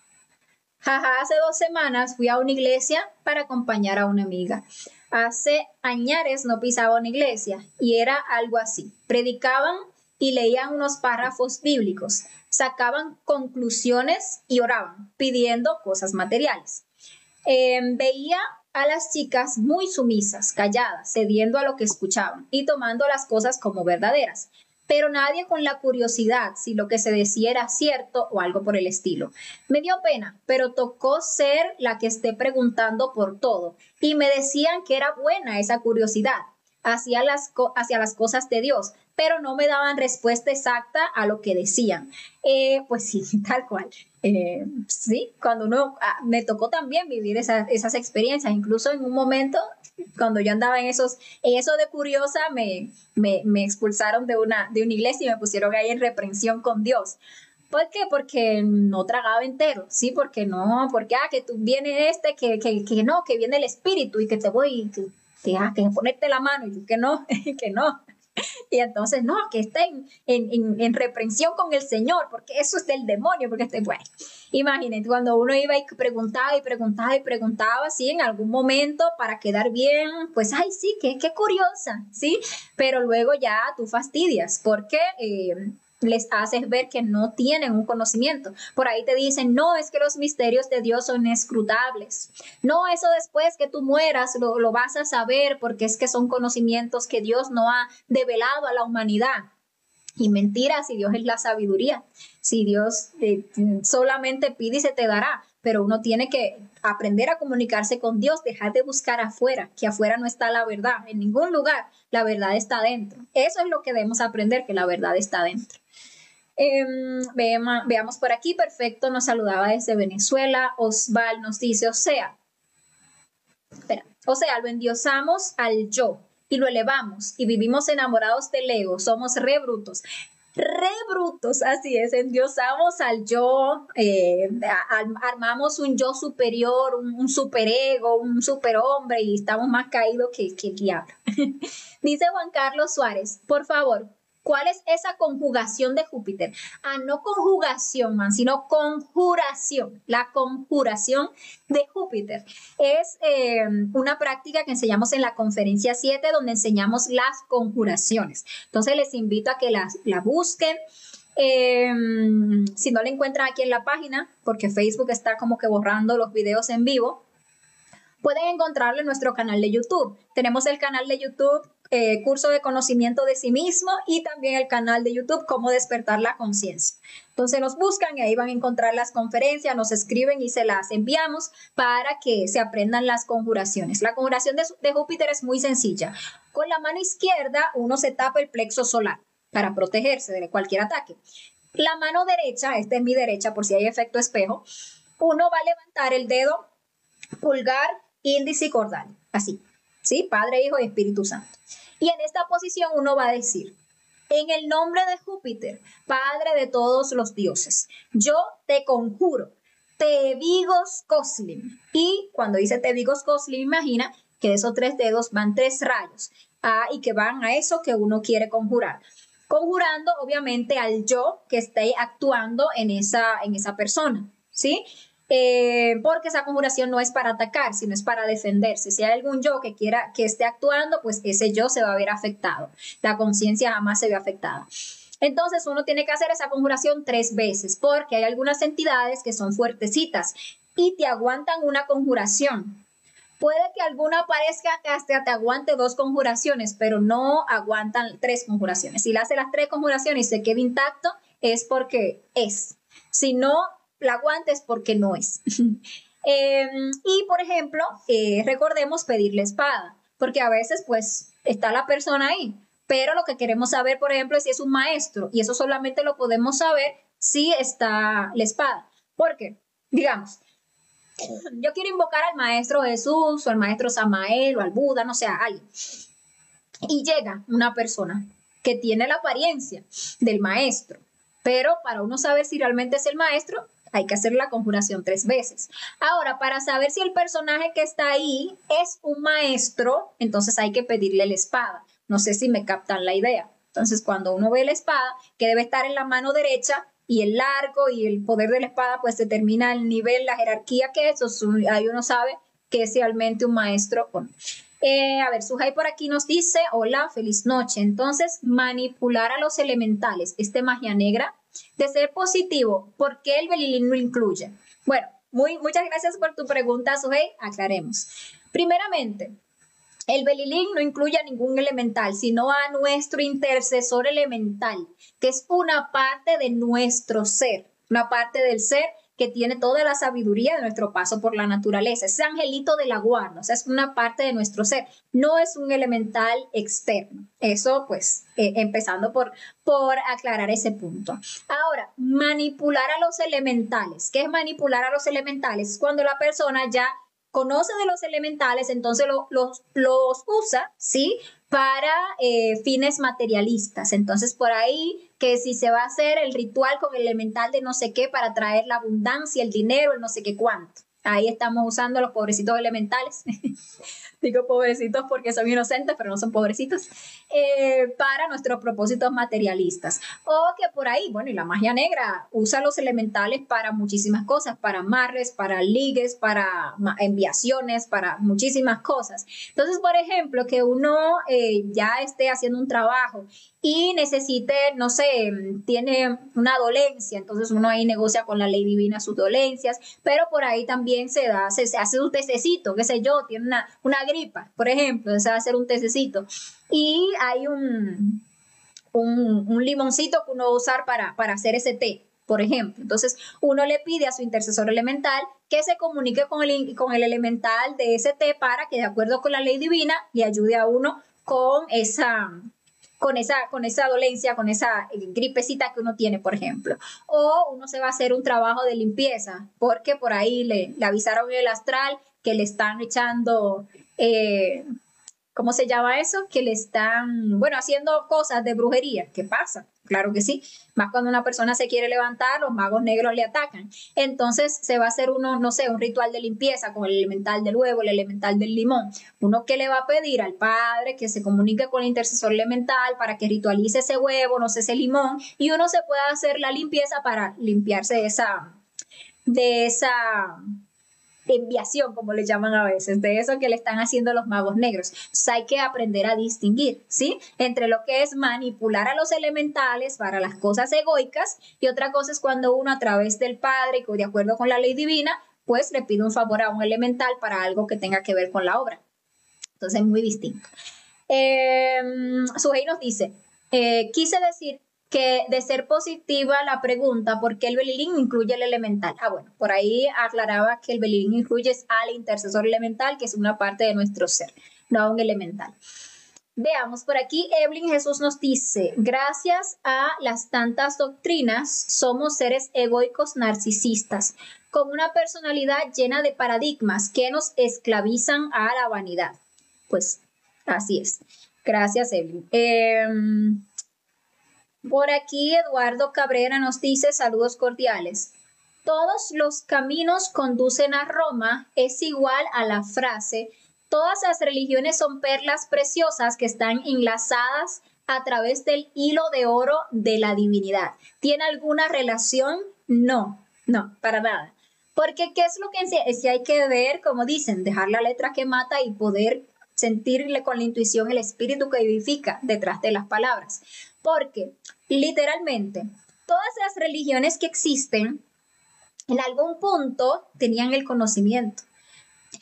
Jaja, hace 2 semanas fui a una iglesia para acompañar a una amiga. Hace años no pisaba una iglesia y era algo así. Predicaban y leían unos párrafos bíblicos, sacaban conclusiones y oraban, pidiendo cosas materiales. Veía a las chicas muy sumisas, calladas, cediendo a lo que escuchaban y tomando las cosas como verdaderas, pero nadie con la curiosidad si lo que se decía era cierto o algo por el estilo. Me dio pena, pero tocó ser la que esté preguntando por todo y me decían que era buena esa curiosidad hacia las cosas de Dios, pero no me daban respuesta exacta a lo que decían. Pues sí, tal cual. Sí, cuando me tocó también vivir esas experiencias, incluso en un momento, cuando yo andaba en eso de curiosa, me expulsaron de una iglesia y me pusieron ahí en reprensión con Dios. ¿Por qué? Porque no tragaba entero, ¿sí? Porque que tú viene que no, que viene el espíritu y que te voy, que ponerte la mano y tú que no, que no. Y entonces, no, que esté en reprensión con el Señor, porque eso es del demonio, porque bueno, imagínate, cuando uno iba y preguntaba, así en algún momento para quedar bien, pues, ay, sí, qué curiosa, ¿sí? Pero luego ya tú fastidias, porque les haces ver que no tienen un conocimiento. Por ahí te dicen, no, es que los misterios de Dios son inescrutables. No, eso después que tú mueras lo vas a saber porque es que son conocimientos que Dios no ha develado a la humanidad. Y mentira, si Dios es la sabiduría, si Dios solamente pide y se te dará, pero uno tiene que aprender a comunicarse con Dios, dejar de buscar afuera, que afuera no está la verdad, en ningún lugar, la verdad está adentro. Eso es lo que debemos aprender, que la verdad está adentro. Veamos por aquí, perfecto, nos saludaba desde Venezuela. Osval nos dice, o sea, lo endiosamos al yo y lo elevamos y vivimos enamorados del ego, somos re brutos, así es, endiosamos al yo, armamos un yo superior, un superego, un superhombre y estamos más caídos que el diablo. Dice Juan Carlos Suárez, por favor, ¿cuál es esa conjugación de Júpiter? No conjugación, sino conjuración. La conjuración de Júpiter es una práctica que enseñamos en la conferencia 7, donde enseñamos las conjuraciones. Entonces les invito a que la busquen. Si no la encuentran aquí en la página, porque Facebook está como que borrando los videos en vivo, pueden encontrarlo en nuestro canal de YouTube. Tenemos el canal de YouTube Curso de Conocimiento de Sí Mismo y también el canal de YouTube Cómo Despertar la Conciencia. Entonces nos buscan y ahí van a encontrar las conferencias, nos escriben y se las enviamos para que se aprendan las conjuraciones. La conjuración de Júpiter es muy sencilla. Con la mano izquierda uno se tapa el plexo solar para protegerse de cualquier ataque. La mano derecha, esta es mi derecha por si hay efecto espejo, uno va a levantar el dedo pulgar, índice y cordal, así, ¿sí? Padre, Hijo y Espíritu Santo. Y en esta posición uno va a decir, en el nombre de Júpiter, Padre de todos los dioses, yo te conjuro, Tebigos Coslim. Y cuando dice Tebigos Coslim, imagina que de esos 3 dedos van 3 rayos y que van a eso que uno quiere conjurar. Conjurando, obviamente, al yo que esté actuando en esa persona, ¿sí? Porque esa conjuración no es para atacar, sino es para defenderse. Si hay algún yo que esté actuando, pues ese yo se va a ver afectado. La conciencia jamás se ve afectada. Entonces uno tiene que hacer esa conjuración 3 veces, porque hay algunas entidades que son fuertecitas y te aguantan una conjuración. Puede que alguna parezca que hasta te aguante 2 conjuraciones, pero no aguantan 3 conjuraciones. Si le hace las 3 conjuraciones y se queda intacto, es porque es. Si no la aguanta es porque no es. Y, por ejemplo, recordemos pedir la espada, porque a veces, pues, está la persona ahí, pero lo que queremos saber, por ejemplo, es si es un maestro, y eso solamente lo podemos saber si está la espada. Porque, digamos, yo quiero invocar al maestro Jesús o al maestro Samael o al Buda, no sé, a alguien. Y llega una persona que tiene la apariencia del maestro, pero para uno saber si realmente es el maestro, hay que hacer la conjuración 3 veces. Ahora, para saber si el personaje que está ahí es un maestro, entonces hay que pedirle la espada. No sé si me captan la idea. Entonces, cuando uno ve la espada, que debe estar en la mano derecha, y el largo y el poder de la espada, pues determina el nivel, la jerarquía que es, ahí uno sabe que es realmente un maestro o no. A ver, Sujay por aquí nos dice, hola, feliz noche. Entonces, manipular a los elementales, magia negra, de ser positivo, ¿por qué el Belilín no incluye? Bueno, muchas gracias por tu pregunta, Sujay. Aclaremos. Primeramente, el Belilín no incluye a ningún elemental, sino a nuestro intercesor elemental, que es una parte de nuestro ser, una parte del ser que tiene toda la sabiduría de nuestro paso por la naturaleza. Ese angelito de la guarda, o sea, es una parte de nuestro ser, no es un elemental externo. Eso, pues, empezando por aclarar ese punto. Ahora, manipular a los elementales. ¿Qué es manipular a los elementales? Cuando la persona ya conoce de los elementales, entonces los usa, ¿sí? Para fines materialistas. Entonces, por ahí, que si se va a hacer el ritual con el elemental de no sé qué para traer la abundancia, el dinero, el no sé qué cuánto. Ahí estamos usando a los pobrecitos elementales. Digo pobrecitos porque son inocentes, pero no son pobrecitos, para nuestros propósitos materialistas. O que por ahí, bueno, y la magia negra usa los elementales para muchísimas cosas, para amarres, para ligues, para enviaciones, para muchísimas cosas. Entonces, por ejemplo, que uno ya esté haciendo un trabajo y necesite, no sé, tiene una dolencia, entonces uno ahí negocia con la ley divina sus dolencias, pero por ahí también se hace un tececito, qué sé yo, tiene una gripa, por ejemplo, se va a hacer un tececito y hay un limoncito que uno va a usar para hacer ese té, por ejemplo. Entonces, uno le pide a su intercesor elemental que se comunique con el elemental de ese té para que, de acuerdo con la ley divina, le ayude a uno con esa dolencia, con esa gripecita que uno tiene, por ejemplo. O uno se va a hacer un trabajo de limpieza, porque por ahí le avisaron en el astral que le están echando, ¿cómo se llama eso? Que le están, bueno, haciendo cosas de brujería. ¿Qué pasa? Claro que sí. Más cuando una persona se quiere levantar, los magos negros le atacan. Entonces se va a hacer uno, no sé, un ritual de limpieza con el elemental del huevo, el elemental del limón. Uno que le va a pedir al padre que se comunique con el intercesor elemental para que ritualice ese huevo, no sé, ese limón, y uno se pueda hacer la limpieza para limpiarse de esa enviación, como le llaman a veces, de eso que le están haciendo los magos negros. Entonces hay que aprender a distinguir, ¿sí? Entre lo que es manipular a los elementales para las cosas egoicas y otra cosa es cuando uno a través del Padre, de acuerdo con la ley divina, pues le pide un favor a un elemental para algo que tenga que ver con la obra. Entonces es muy distinto. Sujei nos dice, quise decir que de ser positiva la pregunta, ¿por qué el Belilín incluye el elemental? Bueno, por ahí aclaraba que el Belilín incluye al intercesor elemental, que es una parte de nuestro ser, no a un elemental. Veamos, por aquí Evelyn Jesús nos dice, gracias a las tantas doctrinas, somos seres egoicos narcisistas, con una personalidad llena de paradigmas que nos esclavizan a la vanidad. Pues así es. Gracias, Evelyn. Por aquí Eduardo Cabrera nos dice saludos cordiales. Todos los caminos conducen a Roma es igual a la frase todas las religiones son perlas preciosas que están enlazadas a través del hilo de oro de la divinidad. ¿Tiene alguna relación? No, para nada. Porque ¿qué es lo que es que hay que ver, como dicen, dejar la letra que mata y poder sentirle con la intuición el espíritu que vivifica detrás de las palabras? Porque literalmente todas las religiones que existen en algún punto tenían el conocimiento.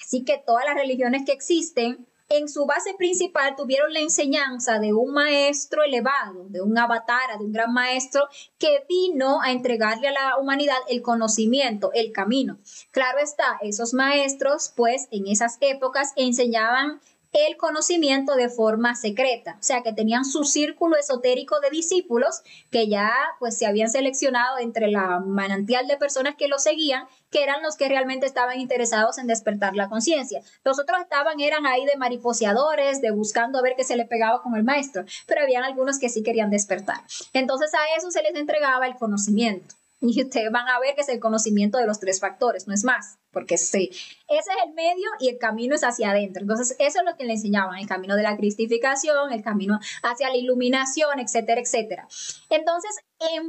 Así que todas las religiones que existen en su base principal tuvieron la enseñanza de un maestro elevado, de un avatar, de un gran maestro que vino a entregarle a la humanidad el conocimiento, el camino. Claro está, esos maestros pues en esas épocas enseñaban el conocimiento de forma secreta, o sea que tenían su círculo esotérico de discípulos que ya pues se habían seleccionado entre la manantial de personas que lo seguían, que eran los que realmente estaban interesados en despertar la conciencia. Los otros eran ahí de mariposeadores, de buscando a ver qué se le pegaba con el maestro, pero habían algunos que sí querían despertar. Entonces a eso se les entregaba el conocimiento. Y ustedes van a ver que es el conocimiento de los 3 factores, no es más, porque sí, ese es el medio y el camino es hacia adentro. Entonces, eso es lo que le enseñaban, el camino de la cristificación, el camino hacia la iluminación, etcétera, etcétera. Entonces,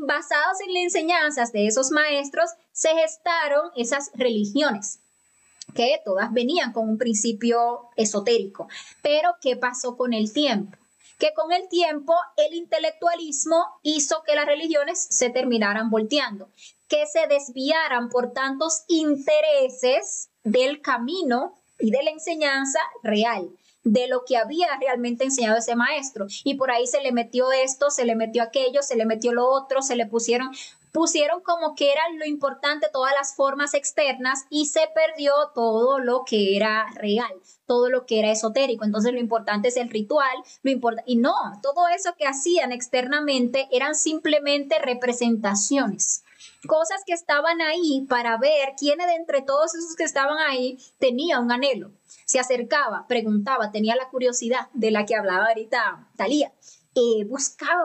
basados en las enseñanzas de esos maestros, se gestaron esas religiones, que todas venían con un principio esotérico. Pero, ¿qué pasó con el tiempo? Que con el tiempo el intelectualismo hizo que las religiones se terminaran volteando, que se desviaran por tantos intereses del camino y de la enseñanza real, de lo que había realmente enseñado ese maestro. Y por ahí se le metió esto, se le metió aquello, se le metió lo otro, se le pusieron como que era lo importante todas las formas externas y se perdió todo lo que era real, todo lo que era esotérico. Entonces lo importante es el ritual, y no, todo eso que hacían externamente eran simplemente representaciones, cosas que estaban ahí para ver quién de entre todos esos que estaban ahí tenía un anhelo, se acercaba, preguntaba, tenía la curiosidad de la que hablaba ahorita Talía. Buscaba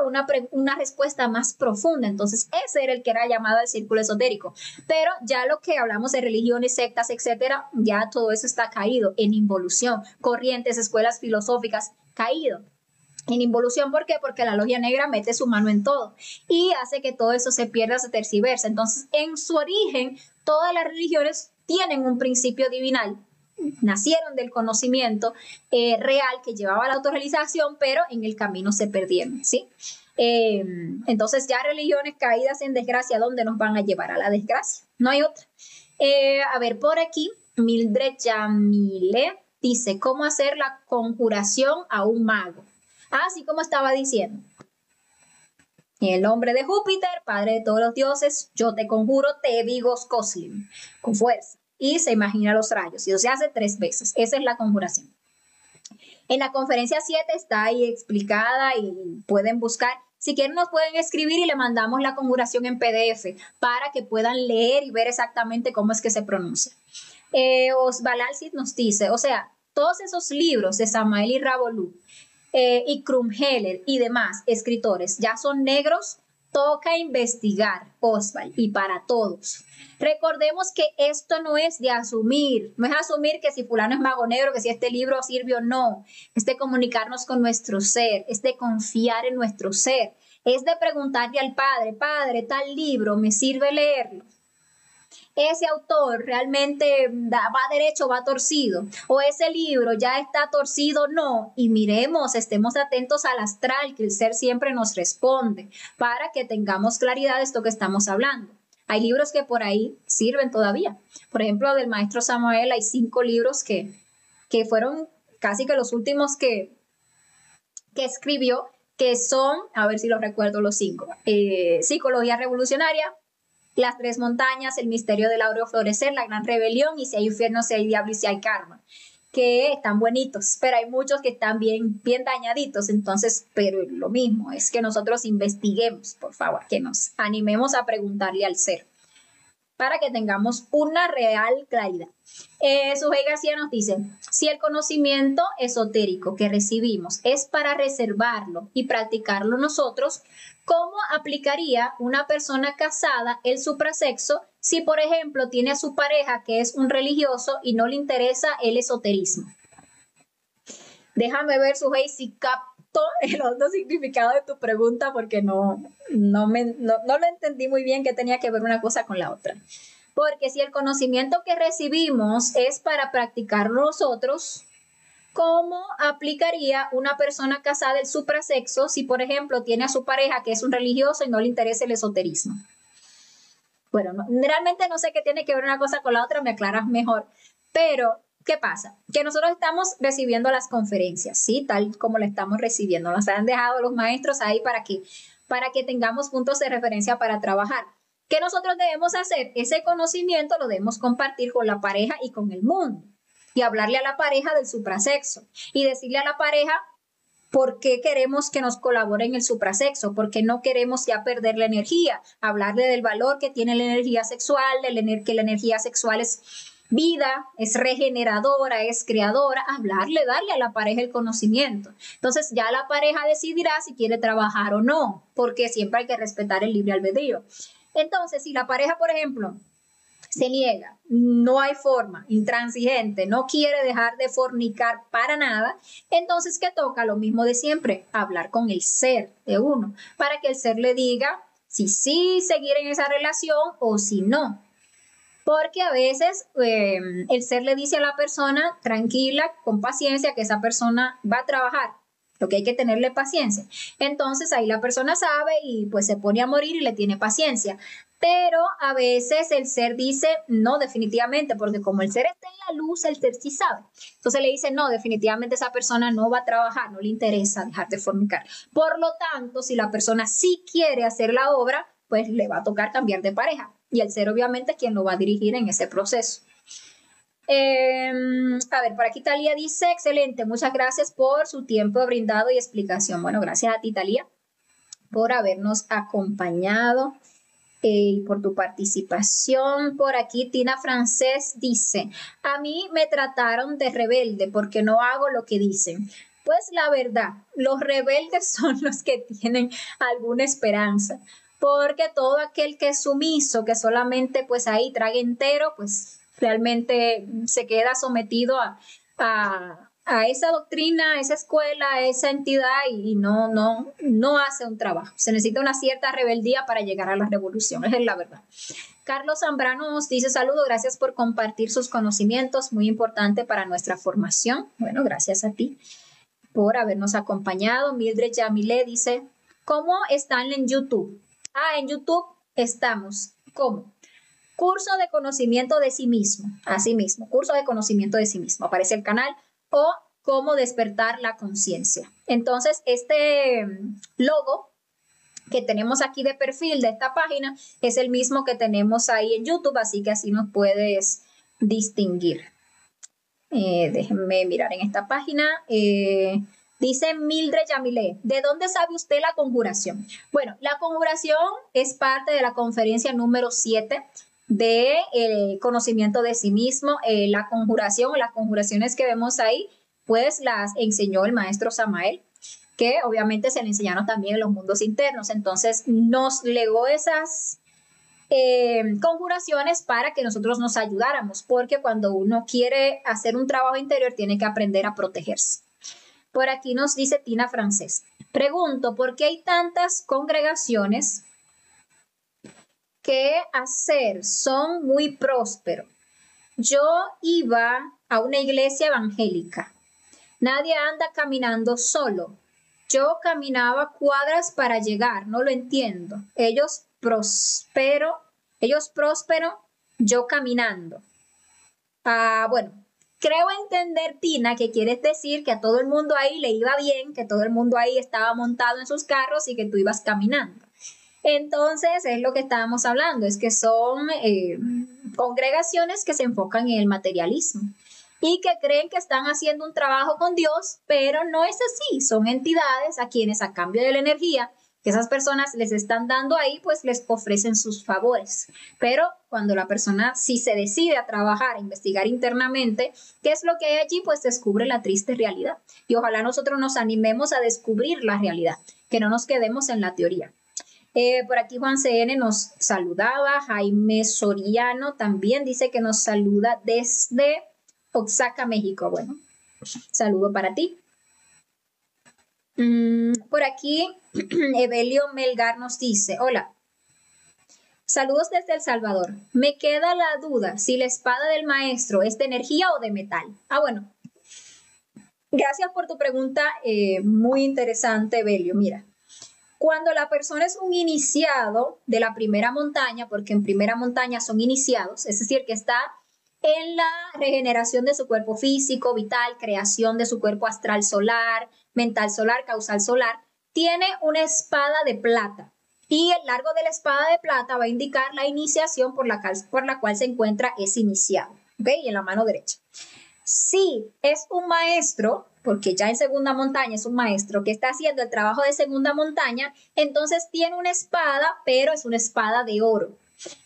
una respuesta más profunda. Entonces ese era el que era llamado el círculo esotérico. Pero ya lo que hablamos de religiones, sectas, etcétera, ya todo eso está caído en involución. Corrientes, escuelas filosóficas, caído en involución. ¿Por qué? Porque la logia negra mete su mano en todo y hace que todo eso se pierda, se tergiversa. Entonces, en su origen, todas las religiones tienen un principio divinal, nacieron del conocimiento real que llevaba a la autorrealización, pero en el camino se perdieron, ¿sí? Entonces ya religiones caídas en desgracia, ¿dónde nos van a llevar? A la desgracia, no hay otra. A ver, por aquí, Mildred Yamile dice, ¿cómo hacer la conjuración a un mago? Así como estaba diciendo. En el nombre de Júpiter, padre de todos los dioses, yo te conjuro Tebigos Coslim, con fuerza. Y se imagina los rayos, y eso se hace 3 veces. Esa es la conjuración. En la conferencia 7 está ahí explicada y pueden buscar. Si quieren nos pueden escribir y le mandamos la conjuración en PDF para que puedan leer y ver exactamente cómo es que se pronuncia. Osval Alcid nos dice, o sea, todos esos libros de Samael y Ravolú y Krumheller y demás escritores ya son negros. Toca investigar, Osval, y para todos. Recordemos que esto no es de asumir, no es asumir que si fulano es mago negro, que si este libro sirve o no, es de comunicarnos con nuestro ser, es de confiar en nuestro ser, es de preguntarle al Padre, Padre, tal libro, ¿me sirve leerlo? Ese autor realmente va derecho, va torcido, o ese libro ya está torcido, no, y miremos, estemos atentos al astral, que el ser siempre nos responde, para que tengamos claridad de esto que estamos hablando. Hay libros que por ahí sirven todavía. Por ejemplo, del maestro Samael hay 5 libros que fueron casi que los últimos que escribió, que son, a ver si los recuerdo los 5, Psicología Revolucionaria, Las 3 montañas, El misterio del áureo florecer, La gran rebelión y Si hay infierno, si hay diablo y si hay karma, que están buenitos, pero hay muchos que están bien dañaditos. Entonces, pero lo mismo es que nosotros investiguemos, por favor, que nos animemos a preguntarle al ser para que tengamos una real claridad. Sujei García nos dice, si el conocimiento esotérico que recibimos es para reservarlo y practicarlo nosotros, ¿cómo aplicaría una persona casada el suprasexo si, por ejemplo, tiene a su pareja que es un religioso y no le interesa el esoterismo? Déjame ver, Sujei, si capto el hondo significado de tu pregunta, porque no lo entendí muy bien, que tenía que ver una cosa con la otra. Porque si el conocimiento que recibimos es para practicar nosotros, ¿cómo aplicaría una persona casada el suprasexo si, por ejemplo, tiene a su pareja que es un religioso y no le interesa el esoterismo? Bueno, realmente no sé qué tiene que ver una cosa con la otra, me aclaras mejor. Pero, ¿qué pasa? Que nosotros estamos recibiendo las conferencias, ¿sí? Tal como la estamos recibiendo. Nos han dejado los maestros ahí para que tengamos puntos de referencia para trabajar. ¿Qué nosotros debemos hacer? Ese conocimiento lo debemos compartir con la pareja y con el mundo. y hablarle a la pareja del suprasexo y decirle a la pareja por qué queremos que nos colabore en el suprasexo, por qué no queremos ya perder la energía, hablarle del valor que tiene la energía sexual, que la energía sexual es vida, es regeneradora, es creadora, hablarle, darle a la pareja el conocimiento. Entonces ya la pareja decidirá si quiere trabajar o no, porque siempre hay que respetar el libre albedrío. Entonces, si la pareja, por ejemplo, se niega, no hay forma, intransigente, no quiere dejar de fornicar para nada, entonces ¿qué toca? Lo mismo de siempre, hablar con el ser de uno, para que el ser le diga si sí seguir en esa relación o si no. Porque a veces el ser le dice a la persona, tranquila, con paciencia, que esa persona va a trabajar. Lo que hay que tenerle paciencia. Entonces ahí la persona sabe y pues se pone a morir y le tiene paciencia. Pero a veces el ser dice no, definitivamente, porque como el ser está en la luz, el ser sí sabe. Entonces le dice no, definitivamente esa persona no va a trabajar, no le interesa dejar de fornicar. Por lo tanto, si la persona sí quiere hacer la obra, pues le va a tocar cambiar de pareja. Y el ser obviamente es quien lo va a dirigir en ese proceso. A ver, por aquí Talía dice, excelente, muchas gracias por su tiempo brindado y explicación. Bueno, gracias a ti, Talía, por habernos acompañado y por tu participación. Por aquí Tina Francés dice, a mí me trataron de rebelde porque no hago lo que dicen. Pues la verdad, los rebeldes son los que tienen alguna esperanza, porque todo aquel que es sumiso, que solamente pues ahí traga entero, pues realmente se queda sometido a esa doctrina, a esa escuela, a esa entidad y no hace un trabajo. Se necesita una cierta rebeldía para llegar a la revolución, esa es la verdad. Carlos Zambrano nos dice, saludo, gracias por compartir sus conocimientos, muy importante para nuestra formación. Bueno, gracias a ti por habernos acompañado. Mildred Yamile dice, ¿cómo están en YouTube? En YouTube estamos, ¿cómo? Curso de conocimiento de sí mismo, así mismo, curso de conocimiento de sí mismo, aparece el canal, o cómo despertar la conciencia. Entonces, este logo que tenemos aquí de perfil de esta página es el mismo que tenemos ahí en YouTube, así que así nos puedes distinguir. Déjenme mirar en esta página. Dice Mildred Yamile, ¿de dónde sabe usted la conjuración? Bueno, la conjuración es parte de la conferencia número 7 de conocimiento de sí mismo. La conjuración o las conjuraciones que vemos ahí, pues las enseñó el maestro Samael, que obviamente se le enseñaron también en los mundos internos. Entonces nos legó esas conjuraciones para que nosotros nos ayudáramos, porque cuando uno quiere hacer un trabajo interior tiene que aprender a protegerse. Por aquí nos dice Tina Francés, pregunto, ¿por qué hay tantas congregaciones que hacer son muy prósperos? Yo iba a una iglesia evangélica, nadie anda caminando solo, yo caminaba cuadras para llegar, no lo entiendo, ellos próspero, yo caminando. Bueno, creo entender, Tina, que quieres decir que a todo el mundo ahí le iba bien, que todo el mundo ahí estaba montado en sus carros y que tú ibas caminando. Entonces, es lo que estábamos hablando, es que son congregaciones que se enfocan en el materialismo y que creen que están haciendo un trabajo con Dios, pero no es así, son entidades a quienes a cambio de la energía que esas personas les están dando ahí, pues les ofrecen sus favores. Pero cuando la persona sí se decide a trabajar, a investigar internamente qué es lo que hay allí, pues descubre la triste realidad. Y ojalá nosotros nos animemos a descubrir la realidad, que no nos quedemos en la teoría. Por aquí Juan CN nos saludaba, Jaime Soriano también dice que nos saluda desde Oaxaca, México. Bueno, saludo para ti. Por aquí Evelio Melgar nos dice, hola, saludos desde El Salvador. Me queda la duda si la espada del maestro es de energía o de metal. Bueno, gracias por tu pregunta, muy interesante, Evelio. Mira, cuando la persona es un iniciado de la primera montaña, porque en primera montaña son iniciados, es decir, que está en la regeneración de su cuerpo físico, vital, creación de su cuerpo astral solar, mental solar, causal solar, tiene una espada de plata. Y el largo de la espada de plata va a indicar la iniciación por la cual se encuentra ese iniciado, ¿ok? Y en la mano derecha. Si es un maestro, porque ya en segunda montaña es un maestro que está haciendo el trabajo de segunda montaña, entonces tiene una espada, pero es una espada de oro.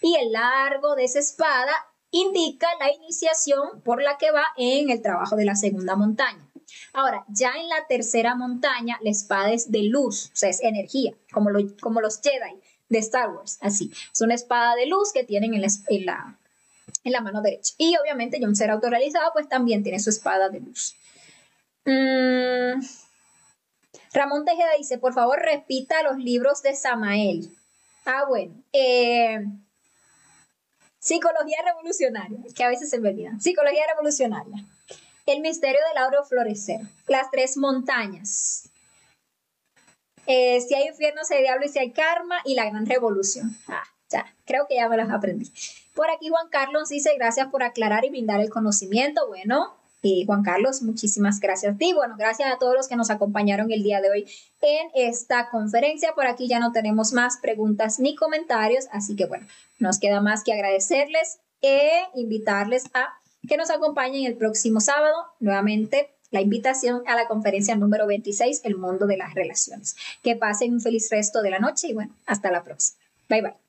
Y el largo de esa espada indica la iniciación por la que va en el trabajo de la segunda montaña. Ahora, ya en la tercera montaña, la espada es de luz, o sea, es energía, como los Jedi de Star Wars, así. Es una espada de luz que tienen en la mano derecha. Y obviamente, ya un ser autorrealizado, pues también tiene su espada de luz. Ramón Tejeda dice, por favor, repita los libros de Samael. Bueno. Psicología revolucionaria, que a veces se me olvida. Psicología revolucionaria. El misterio del auro florecer. Las tres montañas. Si hay infierno, si hay diablo y si hay karma. Y la gran revolución. Ya, creo que ya me las aprendí. Por aquí Juan Carlos dice, gracias por aclarar y brindar el conocimiento. Bueno, Juan Carlos, muchísimas gracias a ti. Bueno, gracias a todos los que nos acompañaron el día de hoy en esta conferencia. Por aquí ya no tenemos más preguntas ni comentarios, así que bueno, nos queda más que agradecerles e invitarles a que nos acompañen el próximo sábado. Nuevamente, la invitación a la conferencia número 26, El mundo de las relaciones. Que pasen un feliz resto de la noche y bueno, hasta la próxima. Bye, bye.